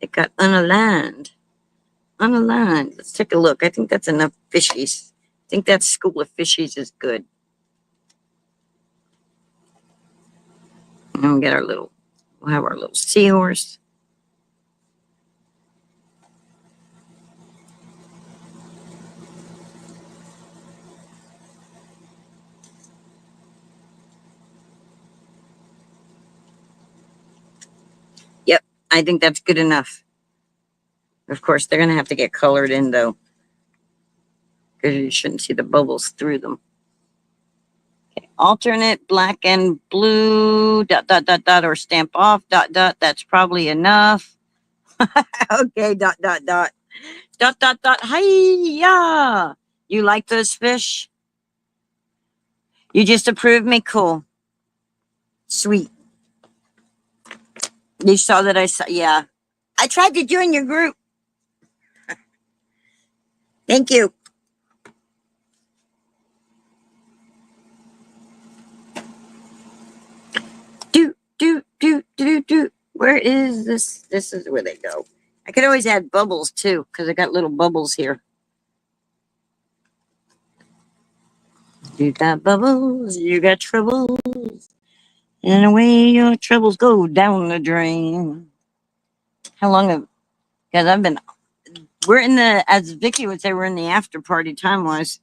It got unaligned. Unaligned. Let's take a look. I think that's enough fishies. I think that school of fishies is good. And we'll get we'll have our little seahorse. Yep, I think that's good enough. Of course, they're going to have to get colored in though, because you shouldn't see the bubbles through them. Okay. Alternate black and blue, dot, dot, dot, dot, or stamp off, dot, dot. That's probably enough. Okay, dot, dot, dot. Dot, dot, dot. Hiya! You like those fish? You just approved me? Cool. Sweet. You saw that I saw, yeah. I tried to join your group. Thank you. Do. Where is this? This is where they go. I could always add bubbles too, because I got little bubbles here. You got bubbles, you got troubles, and away your troubles go down the drain. How long have, because I've been, we're in the, as Vicky would say, we're in the after party time wise.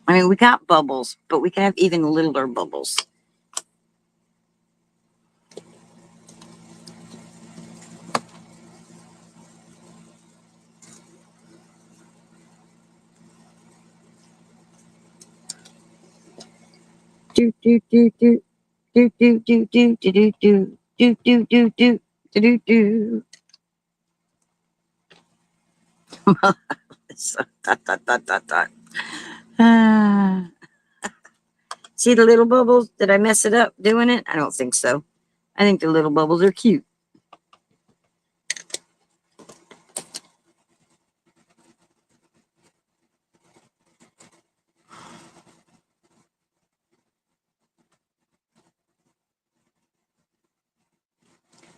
I mean, we got bubbles, but we can have even littler bubbles. Do. Do. Dot, dot, dot, dot, dot. Ah. See the little bubbles? Did I mess it up doing it? I don't think so. I think the little bubbles are cute.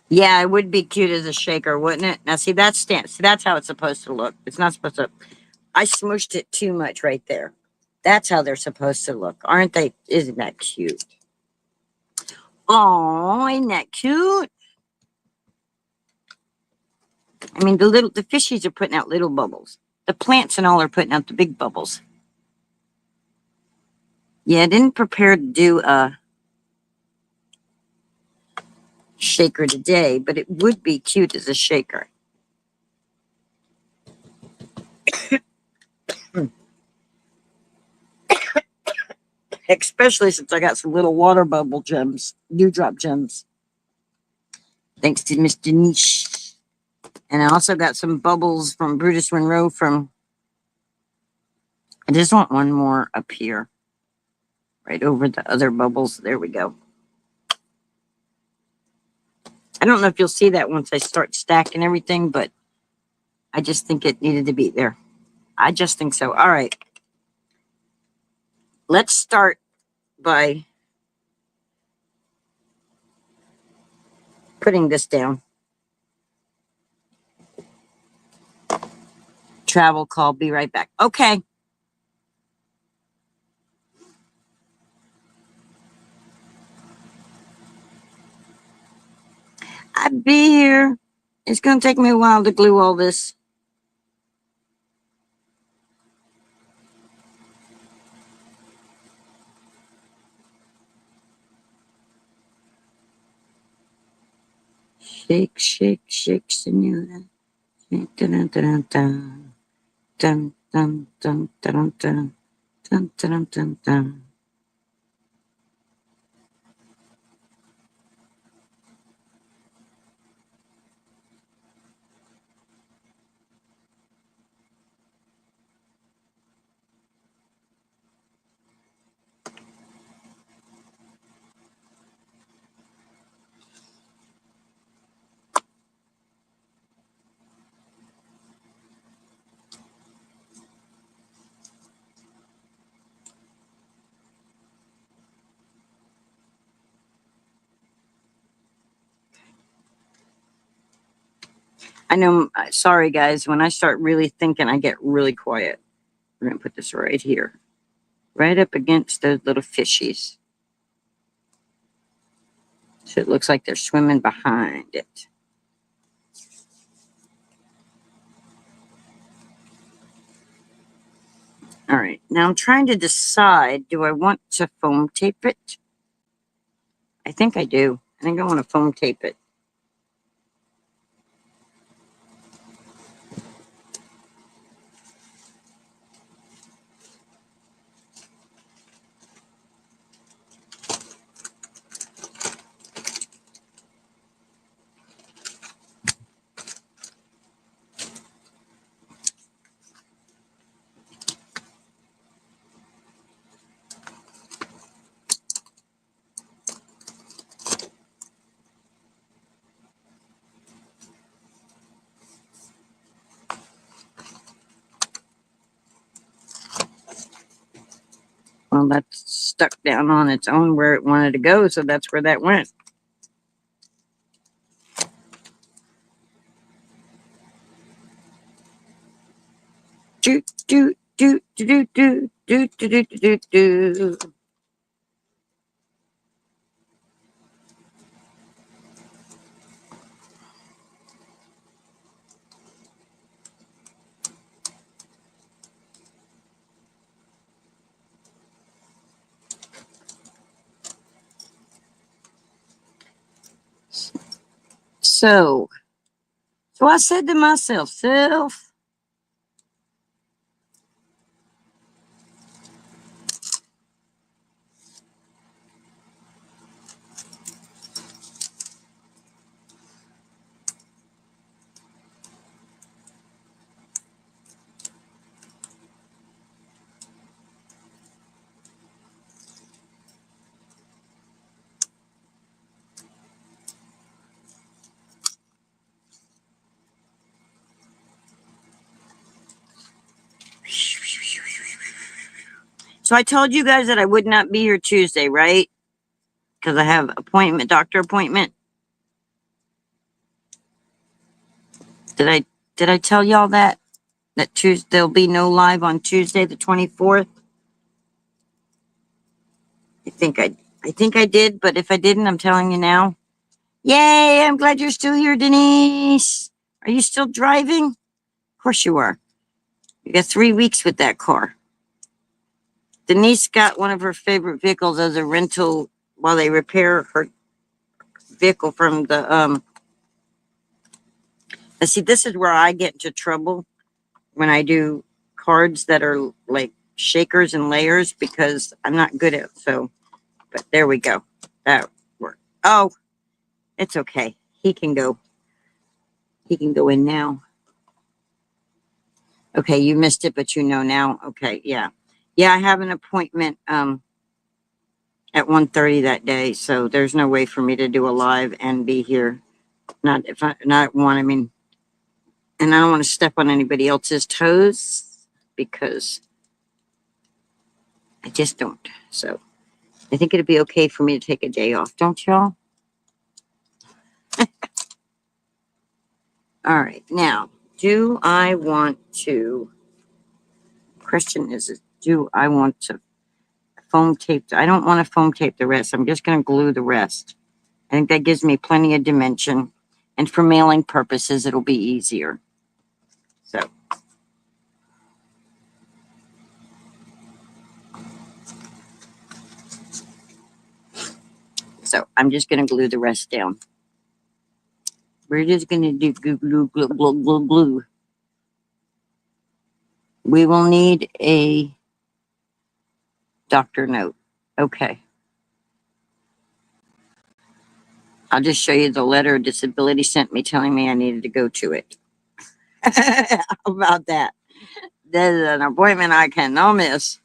Yeah, it would be cute as a shaker, wouldn't it? Now, see, that's See, that's how it's supposed to look. It's not supposed to. I smooshed it too much right there. That's how they're supposed to look, aren't they? Isn't that cute? Oh, isn't that cute? I mean, the fishies are putting out little bubbles. The plants and all are putting out the big bubbles. Yeah, I didn't prepare to do a shaker today, but it would be cute as a shaker. Especially since I got some little water bubble gems, dewdrop gems. Thanks to Miss Denise. And I also got some bubbles from Brutus Monroe from, I just want one more up here. Right over the other bubbles. There we go. I don't know if you'll see that once I start stacking everything, but I just think it needed to be there. I just think so. All right. Let's start by putting this down. Travel call. Be right back. Okay. I'll be here. It's going to take me a while to glue all this. Shake, shake, shake, senora. Dun, dun, dun, dun, dun, dun, dun, dun, dun, dun, dun, dun, dun. I know, sorry guys, when I start really thinking, I get really quiet. We're going to put this right here, right up against those little fishies. So it looks like they're swimming behind it. All right, now I'm trying to decide, do I want to foam tape it? I think I do. I think I want to foam tape it. Well, that's stuck down on its own where it wanted to go, so that's where that went. Do do do do do do do do do do. So I said to myself, self, so I told you guys that I would not be here Tuesday, right? Because I have doctor appointment. Did I tell y'all that Tuesday there'll be no live on Tuesday the 24th? I think I did, but if I didn't, I'm telling you now. Yay! I'm glad you're still here, Denise. Are you still driving? Of course you are. You got 3 weeks with that car. Denise got one of her favorite vehicles as a rental while they repair her vehicle from the see, this is where I get into trouble when I do cards that are like shakers and layers because I'm not good at it. So, but there we go. That worked. Oh, it's okay. He can go in now. Okay, you missed it, but you know now. Okay, yeah. Yeah, I have an appointment at 1:30 that day, so there's no way for me to do a live and be here. Not if I not one, I mean, and I don't want to step on anybody else's toes because I just don't. So I think it'd be okay for me to take a day off, don't y'all? All right, now, do I want to? Question is, do I want to foam tape? I don't want to foam tape the rest. I'm just going to glue the rest. I think that gives me plenty of dimension, and for mailing purposes, it'll be easier. So I'm just going to glue the rest down. We're just going to do glue, glue, glue, glue, glue, glue. We will need a doctor note. Okay. I'll just show you the letter of disability sent me telling me I needed to go to it. How about that? That is an appointment I cannot miss.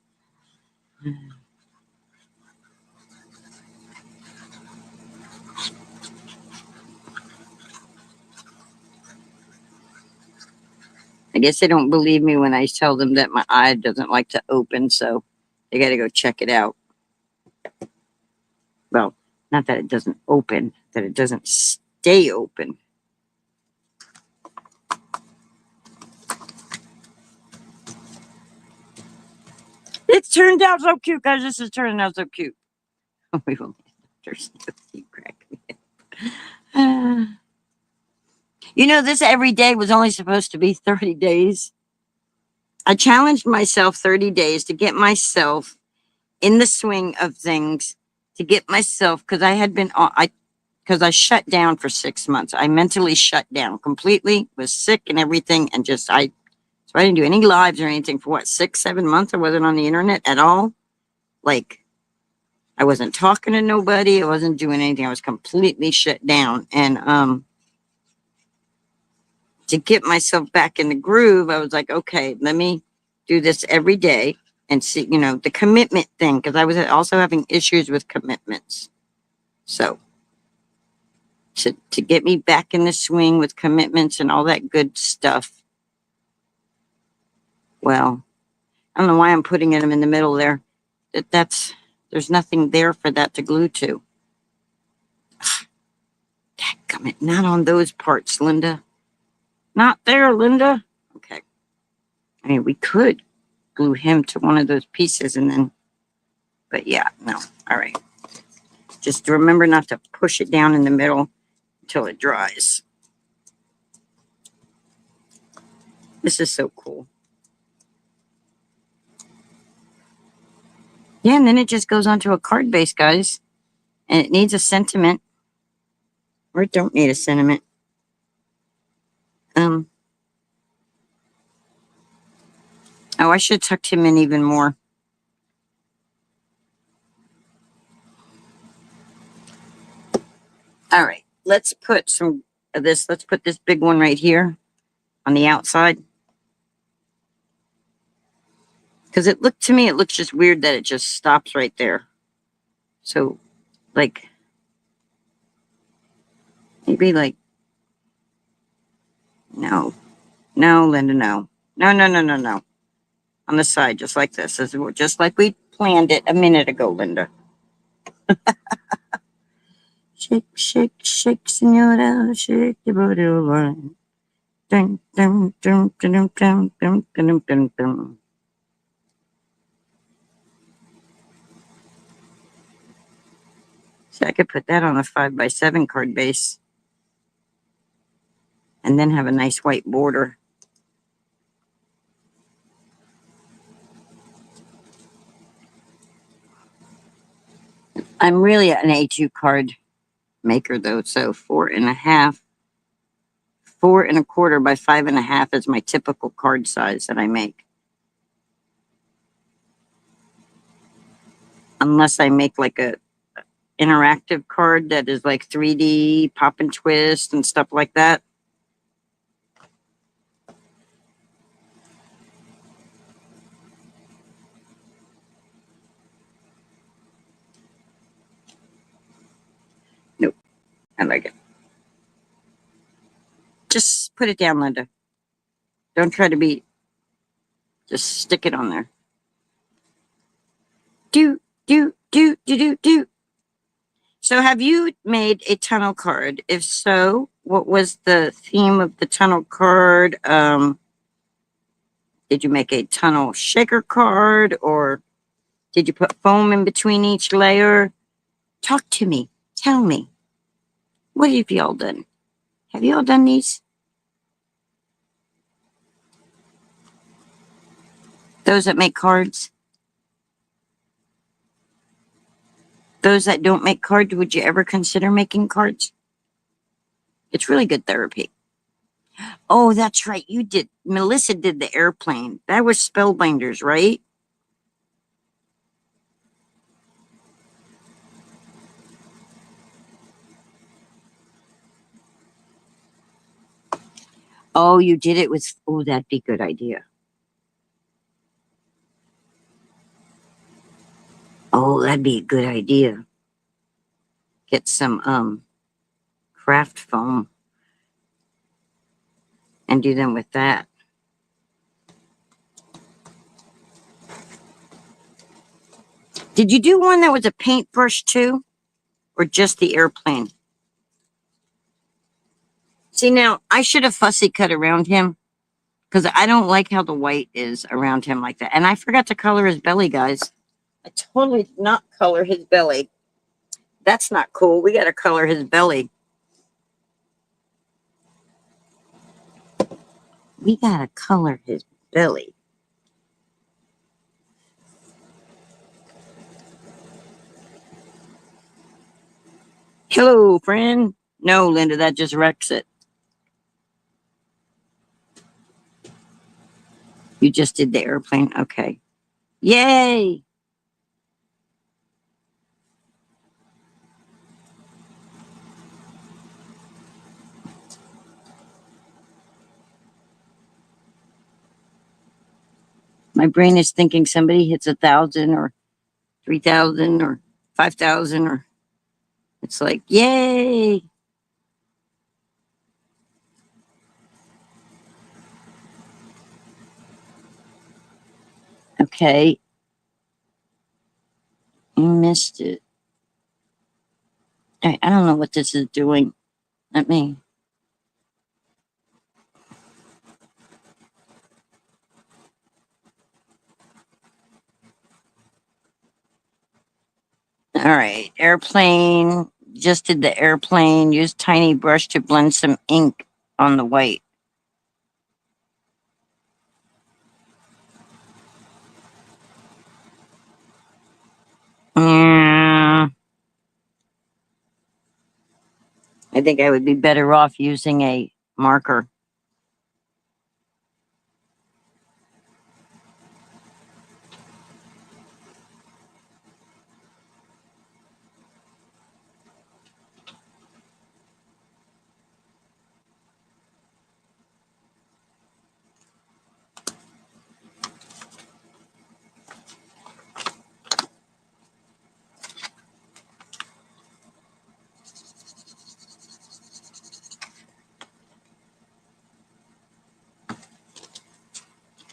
I guess they don't believe me when I tell them that my eye doesn't like to open, so they got to go check it out. Well, not that it doesn't open, that it doesn't stay open. It's turned out so cute, guys. This is turning out so cute. We will you crack me up. You know, this every day was only supposed to be 30 days. I challenged myself 30 days to get myself in the swing of things, to get myself, because I had been, because I shut down for 6 months. I mentally shut down completely, was sick and everything, and so I didn't do any lives or anything for what, 6, 7 months? I wasn't on the internet at all. Like, I wasn't talking to nobody. I wasn't doing anything. I was completely shut down. And to get myself back in the groove, I was like, okay, let me do this every day and see, you know, the commitment thing, because I was also having issues with commitments. So to get me back in the swing with commitments and all that good stuff. Well, I don't know why I'm putting them in the middle there. there's nothing there for that to glue to. Dadgummit, not on those parts, Linda. Not there, Linda. Okay. I mean, we could glue him to one of those pieces and then, but yeah, no. All right. Just remember not to push it down in the middle until it dries. This is so cool. Yeah, and then it just goes onto a card base, guys. And it needs a sentiment. Or it don't need a sentiment. Oh, I should have tucked him in even more. All right, let's put some of this. Let's put this big one right here on the outside. Because it looks just weird that it just stops right there. So, like, maybe like, no, Linda, no. No. On the side, just like this. Just like we planned it a minute ago, Linda. Shake, shake, shake, senora, shake your booty over. Dun, dun, dun, dun, dun, dun, dun, dun, dun, dun. So I could put that on a 5x7 card base and then have a nice white border. I'm really an A2 card maker though, so 4.5, 4.25 by 5.5 is my typical card size that I make. Unless I make like a interactive card that is like 3D pop and twist and stuff like that. Nope, I like it. Just put it down, Linda. Don't try to be, just stick it on there. Do. So have you made a tunnel card? If so, what was the theme of the tunnel card? Did you make a tunnel shaker card or did you put foam in between each layer? Talk to me. Tell me. What have you all done? Have you all done these? Those that make cards? Those that don't make cards, would you ever consider making cards? It's really good therapy. Oh, that's right. You did. Melissa did the airplane. That was Spellbinders, right? Oh, you did it with, oh, that'd be a good idea. Oh, that'd be a good idea. Get some craft foam and do them with that. Did you do one that was a paintbrush too? Or just the airplane? See, now I should have fussy cut around him because I don't like how the white is around him like that. And I forgot to color his belly, guys. I totally did not color his belly. That's not cool. We got to color his belly. We got to color his belly. Hello, friend. No, Linda, that just wrecks it. You just did the airplane. Okay. Yay. My brain is thinking somebody hits 1,000 or 3,000 or 5,000 or it's like, yay. Okay. Missed it. I don't know what this is doing. Let me. All right, airplane. Just did the airplane. Use tiny brush to blend some ink on the white. Yeah. I think I would be better off using a marker.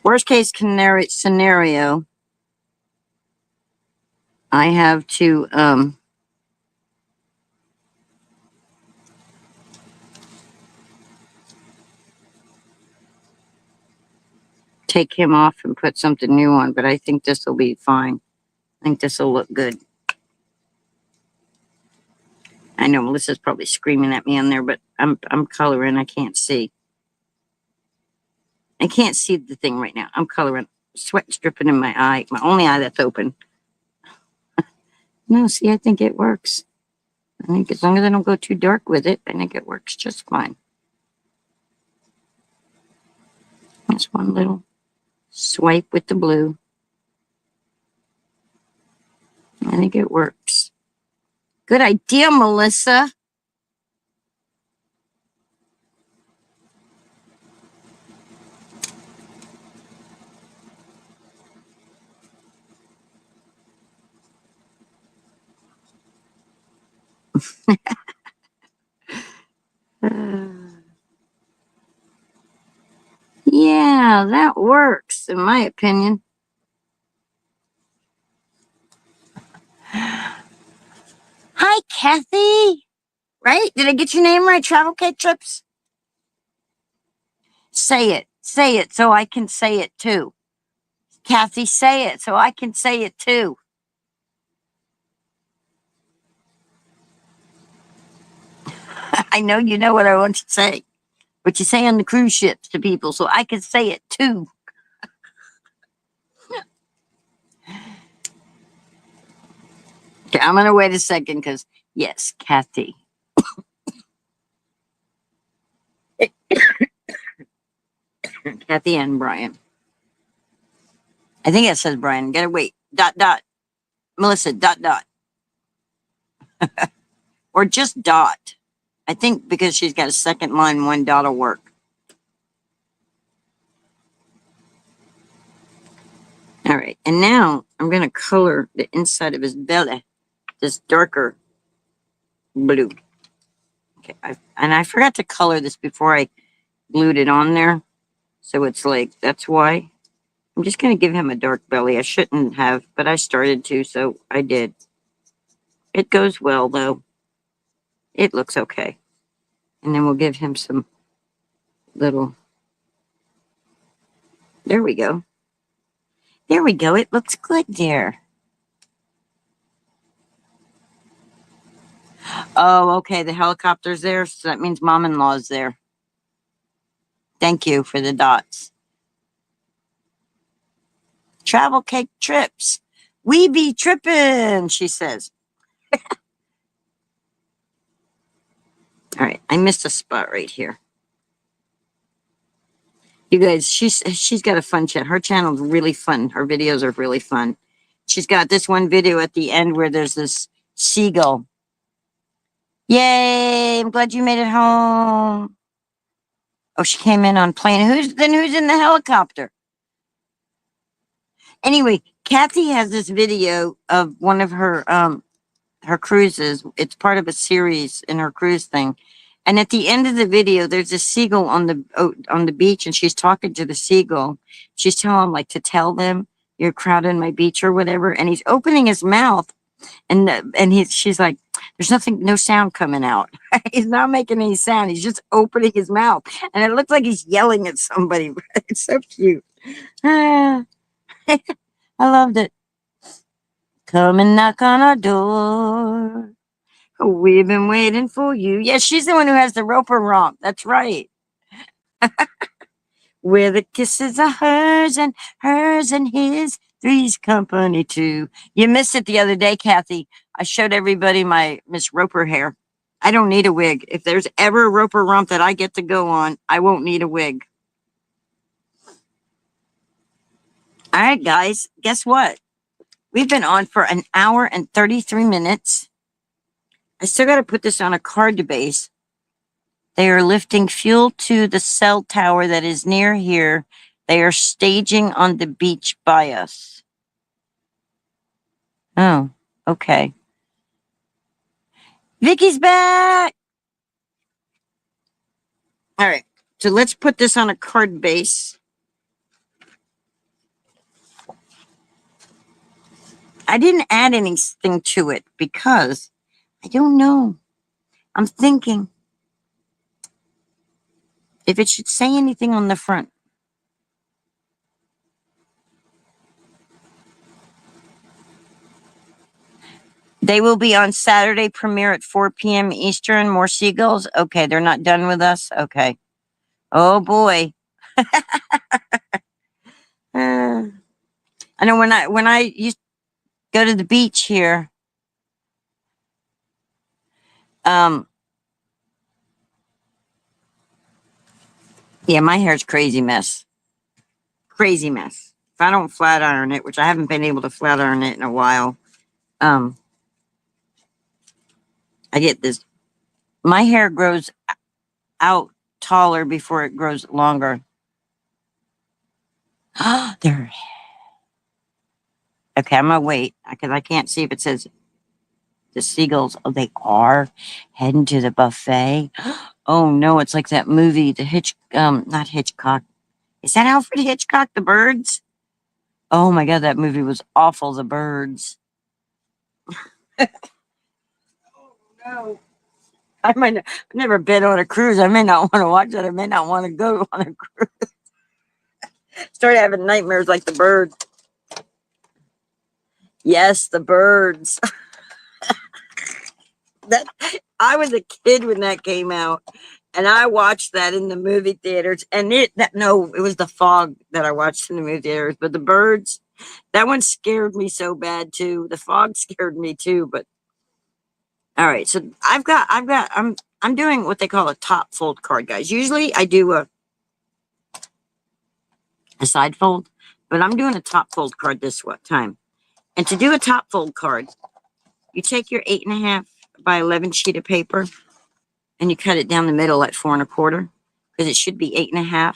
Worst case scenario, I have to take him off and put something new on, but I think this will be fine. I think this will look good. I know Melissa's probably screaming at me on there, but I'm coloring. I can't see. I can't see the thing right now. I'm coloring. Sweat's dripping in my eye. My only eye that's open. No, see, I think it works. I think as long as I don't go too dark with it, I think it works just fine. That's one little swipe with the blue. I think it works. Good idea, Melissa. Yeah, that works, in my opinion. Hi, Kathy. Right? Did I get your name right? Travel Cake Trips? Say it. Say it so I can say it too. Kathy, say it so I can say it too. I know you know what I want to say. What you say on the cruise ships to people so I can say it too. Okay, I'm gonna wait a second because yes, Kathy. Kathy and Brian. I think it says Brian. Gotta wait. Dot dot. Melissa. Dot dot. Or just dot. I think because she's got a second line, one dot will work. All right, and now I'm gonna color the inside of his belly, this darker blue. Okay, I forgot to color this before I glued it on there, so it's like that's why. I'm just gonna give him a dark belly. I shouldn't have, but I started to, so I did. It goes well though. It looks okay. And then we'll give him some little. There we go. There we go. It looks good there. Oh, okay. The helicopter's there, so that means mom-in-law's there. Thank you for the dots. Travel Cake Trips. We be trippin', she says. All right, I missed a spot right here. You guys, she's got a fun channel. Her channel's really fun. Her videos are really fun. She's got this one video at the end where there's this seagull. Yay! I'm glad you made it home. Oh, she came in on plane. Who's in the helicopter? Anyway, Kathy has this video of one of her cruises. It's part of a series in her cruise thing. And at the end of the video, there's a seagull on the beach, and she's talking to the seagull. She's telling him like to tell them you're crowding my beach or whatever. And he's opening his mouth And she's like, there's nothing, no sound coming out. He's not making any sound. He's just opening his mouth, and it looks like he's yelling at somebody. It's so cute. Ah, I loved it. Come and knock on our door. We've been waiting for you. Yeah, she's the one who has the roper romp. That's right. Where the kisses are hers and his. Three's company too. You missed it the other day, Kathy. I showed everybody my Miss Roper hair. I don't need a wig. If there's ever a roper rump that I get to go on, I won't need a wig. All right, guys, guess what? We've been on for an hour and 33 minutes. I still got to put this on a card to base. They are lifting fuel to the cell tower that is near here. They are staging on the beach by us. Oh, okay. Vicky's back. All right. So let's put this on a card base. I didn't add anything to it because I don't know. I'm thinking if it should say anything on the front. They will be on Saturday premiere at 4 p.m. Eastern. More seagulls. Okay, they're not done with us. Okay. Oh boy. I know when I used to go to the beach here, yeah, my hair's crazy mess. Crazy mess. If I don't flat iron it, which I haven't been able to flat iron it in a while, I get this. My hair grows out taller before it grows longer. There. Okay, I'm gonna wait because I can't see if it says the seagulls. Oh, they are heading to the buffet. Oh no, it's like that movie, not Hitchcock. Is that Alfred Hitchcock, The Birds? Oh my god, that movie was awful, The Birds. Oh no. I've never been on a cruise. I may not want to watch it. I may not want to go on a cruise. Started having nightmares like The Birds. Yes, The Birds. That I was a kid when that came out, and I watched that in the movie theaters. And it was The Fog that I watched in the movie theaters. But The Birds, that one scared me so bad too. The Fog scared me too. But all right, so I'm doing what they call a top fold card, guys. Usually I do a side fold, but I'm doing a top fold card this time. And to do a top fold card, you take your 8.5 by 11 sheet of paper and you cut it down the middle at 4 1/4 because it should be 8.5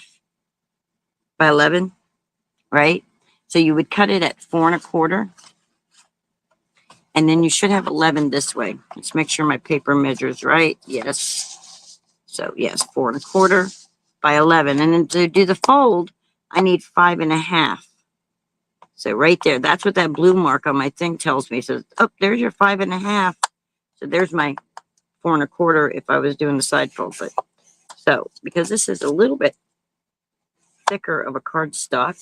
by 11, right? So you would cut it at 4 1/4, and then you should have 11 this way. Let's make sure my paper measures right. Yes. So yes, 4 1/4 by 11, and then to do the fold, I need 5.5. So right there, that's what that blue mark on my thing tells me. So, oh, there's your 5.5. So there's my 4 1/4 if I was doing the side fold. But so because this is a little bit thicker of a cardstock,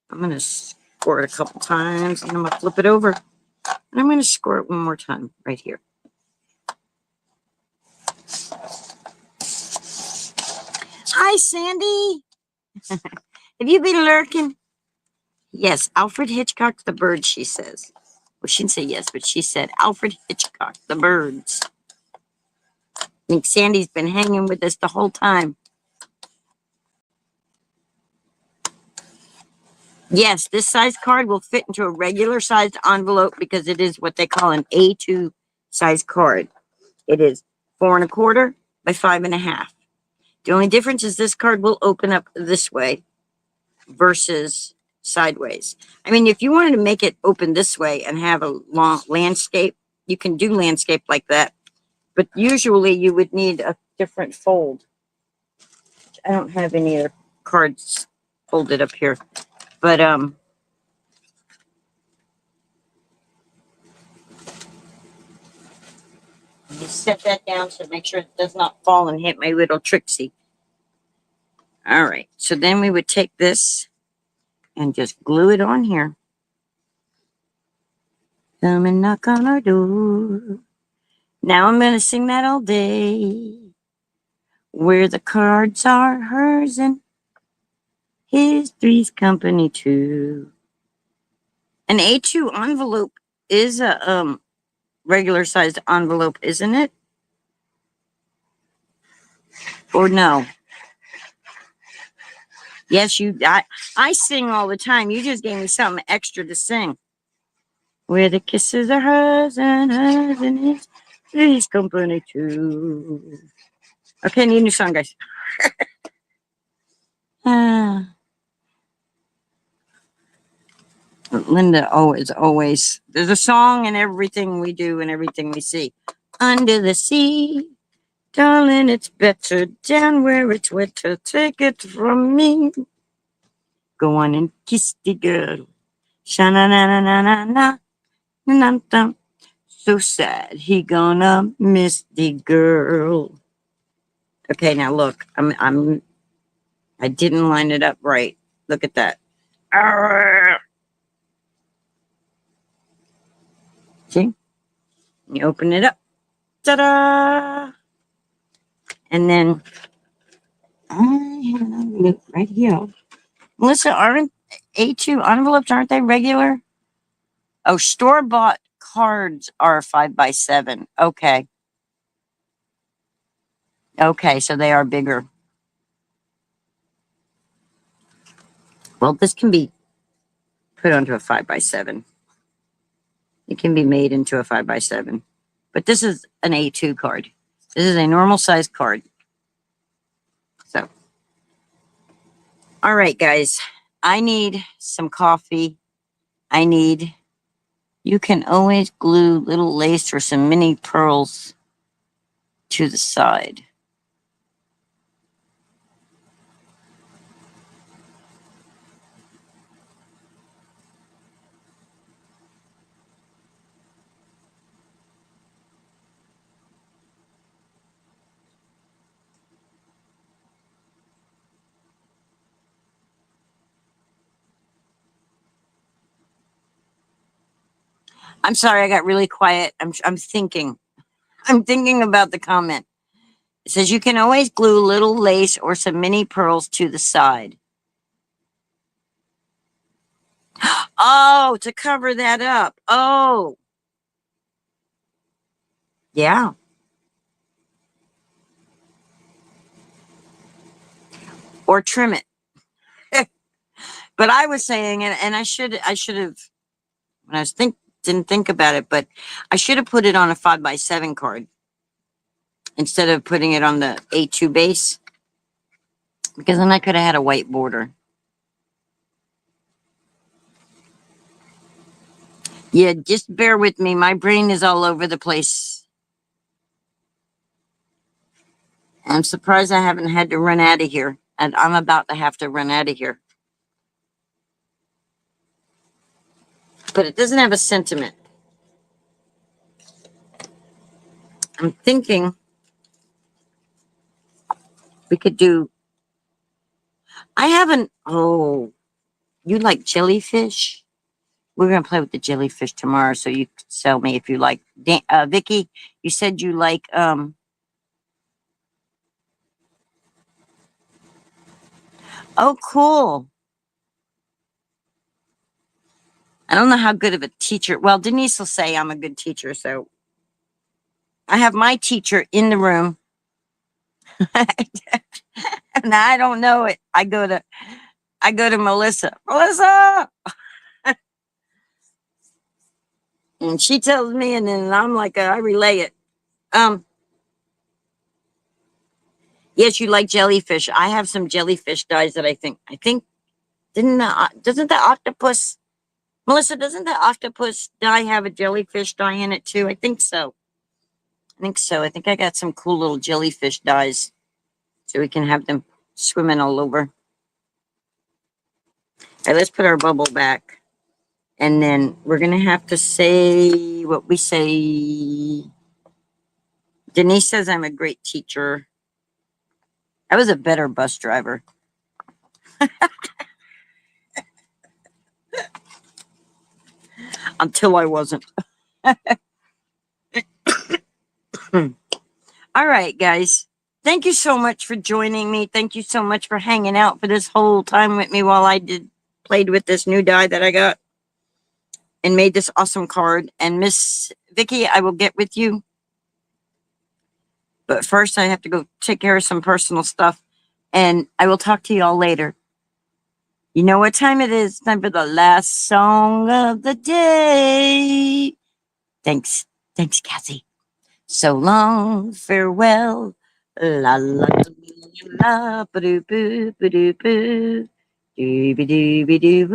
I'm going to score it a couple times and I'm going to flip it over. And I'm going to score it one more time right here. Hi, Sandy. Have you been lurking? Yes, Alfred Hitchcock, The Birds, she says. Well, she didn't say yes, but she said Alfred Hitchcock, The Birds. I think Sandy's been hanging with us the whole time. Yes, this size card will fit into a regular sized envelope because it is what they call an A2 size card. It is 4 1/4 by 5.5. The only difference is this card will open up this way versus sideways. I mean, if you wanted to make it open this way and have a long landscape, you can do landscape like that. But usually you would need a different fold. I don't have any other cards folded up here. But just set that down to make sure it does not fall and hit my little Trixie. All right, so then we would take this and just glue it on here. Come and knock on our door. Now I'm going to sing that all day. Where the cards are hers and his, three's company too. An A2 envelope is a regular sized envelope, isn't it? Or no? Yes, I sing all the time. You just gave me something extra to sing. Where the kisses are hers and his, three's company too. Okay, need a new song, guys. Linda always, there's a song in everything we do and everything we see. Under the sea, darling, it's better down where it's wetter. Take it from me. Go on and kiss the girl. Sha-na-na-na-na-na-na. So sad, he gonna miss the girl. Okay, now look, I didn't line it up right. Look at that. See? You open it up. Ta-da! And then I have an envelope right here. Melissa, aren't A2 envelopes, aren't they regular? Oh, store-bought cards are 5x7. Okay. Okay, so they are bigger. Well, this can be put onto a 5x7. It can be made into a 5x7. But this is an A2 card. This is a normal size card. So, all right, guys. I need some coffee. You can always glue little lace or some mini pearls to the side. I'm sorry, I got really quiet. I'm thinking. I'm thinking about the comment. It says you can always glue little lace or some mini pearls to the side. Oh, to cover that up. Oh. Yeah. Or trim it. But I was saying, and I should have, when I was didn't think about it, but I should have put it on a 5x7 card instead of putting it on the A2 base, because then I could have had a white border. Yeah, just bear with me. My brain is all over the place. I'm surprised I haven't had to run out of here, and I'm about to have to run out of here. But it doesn't have a sentiment. I'm thinking we could do, I haven't, oh, you like jellyfish? We're going to play with the jellyfish tomorrow, so you could sell me if you like. Vicky, you said you like, oh, cool. I don't know how good of a teacher. Well, Denise will say I'm a good teacher, so I have my teacher in the room. And I don't know it. I go to Melissa. Melissa! And she tells me, and then I'm like, I relay it. Yes, you like jellyfish. I have some jellyfish dyes that I think doesn't the octopus, Melissa, doesn't the octopus dye have a jellyfish dye in it too? I think so. I think I got some cool little jellyfish dyes so we can have them swimming all over. All right, let's put our bubble back. And then we're going to have to say what we say. Denise says I'm a great teacher. I was a better bus driver. Until I wasn't. All right, guys. Thank you so much for joining me. Thank you so much for hanging out for this whole time with me while I played with this new die that I got and made this awesome card. And Miss Vicky, I will get with you. But first I have to go take care of some personal stuff, and I will talk to you all later. You know what time it is? Time for the last song of the day. Thanks. Thanks, Cassie. So long, farewell. La la la, ba doo boo, ba doo boo, doo ba doo ba doo.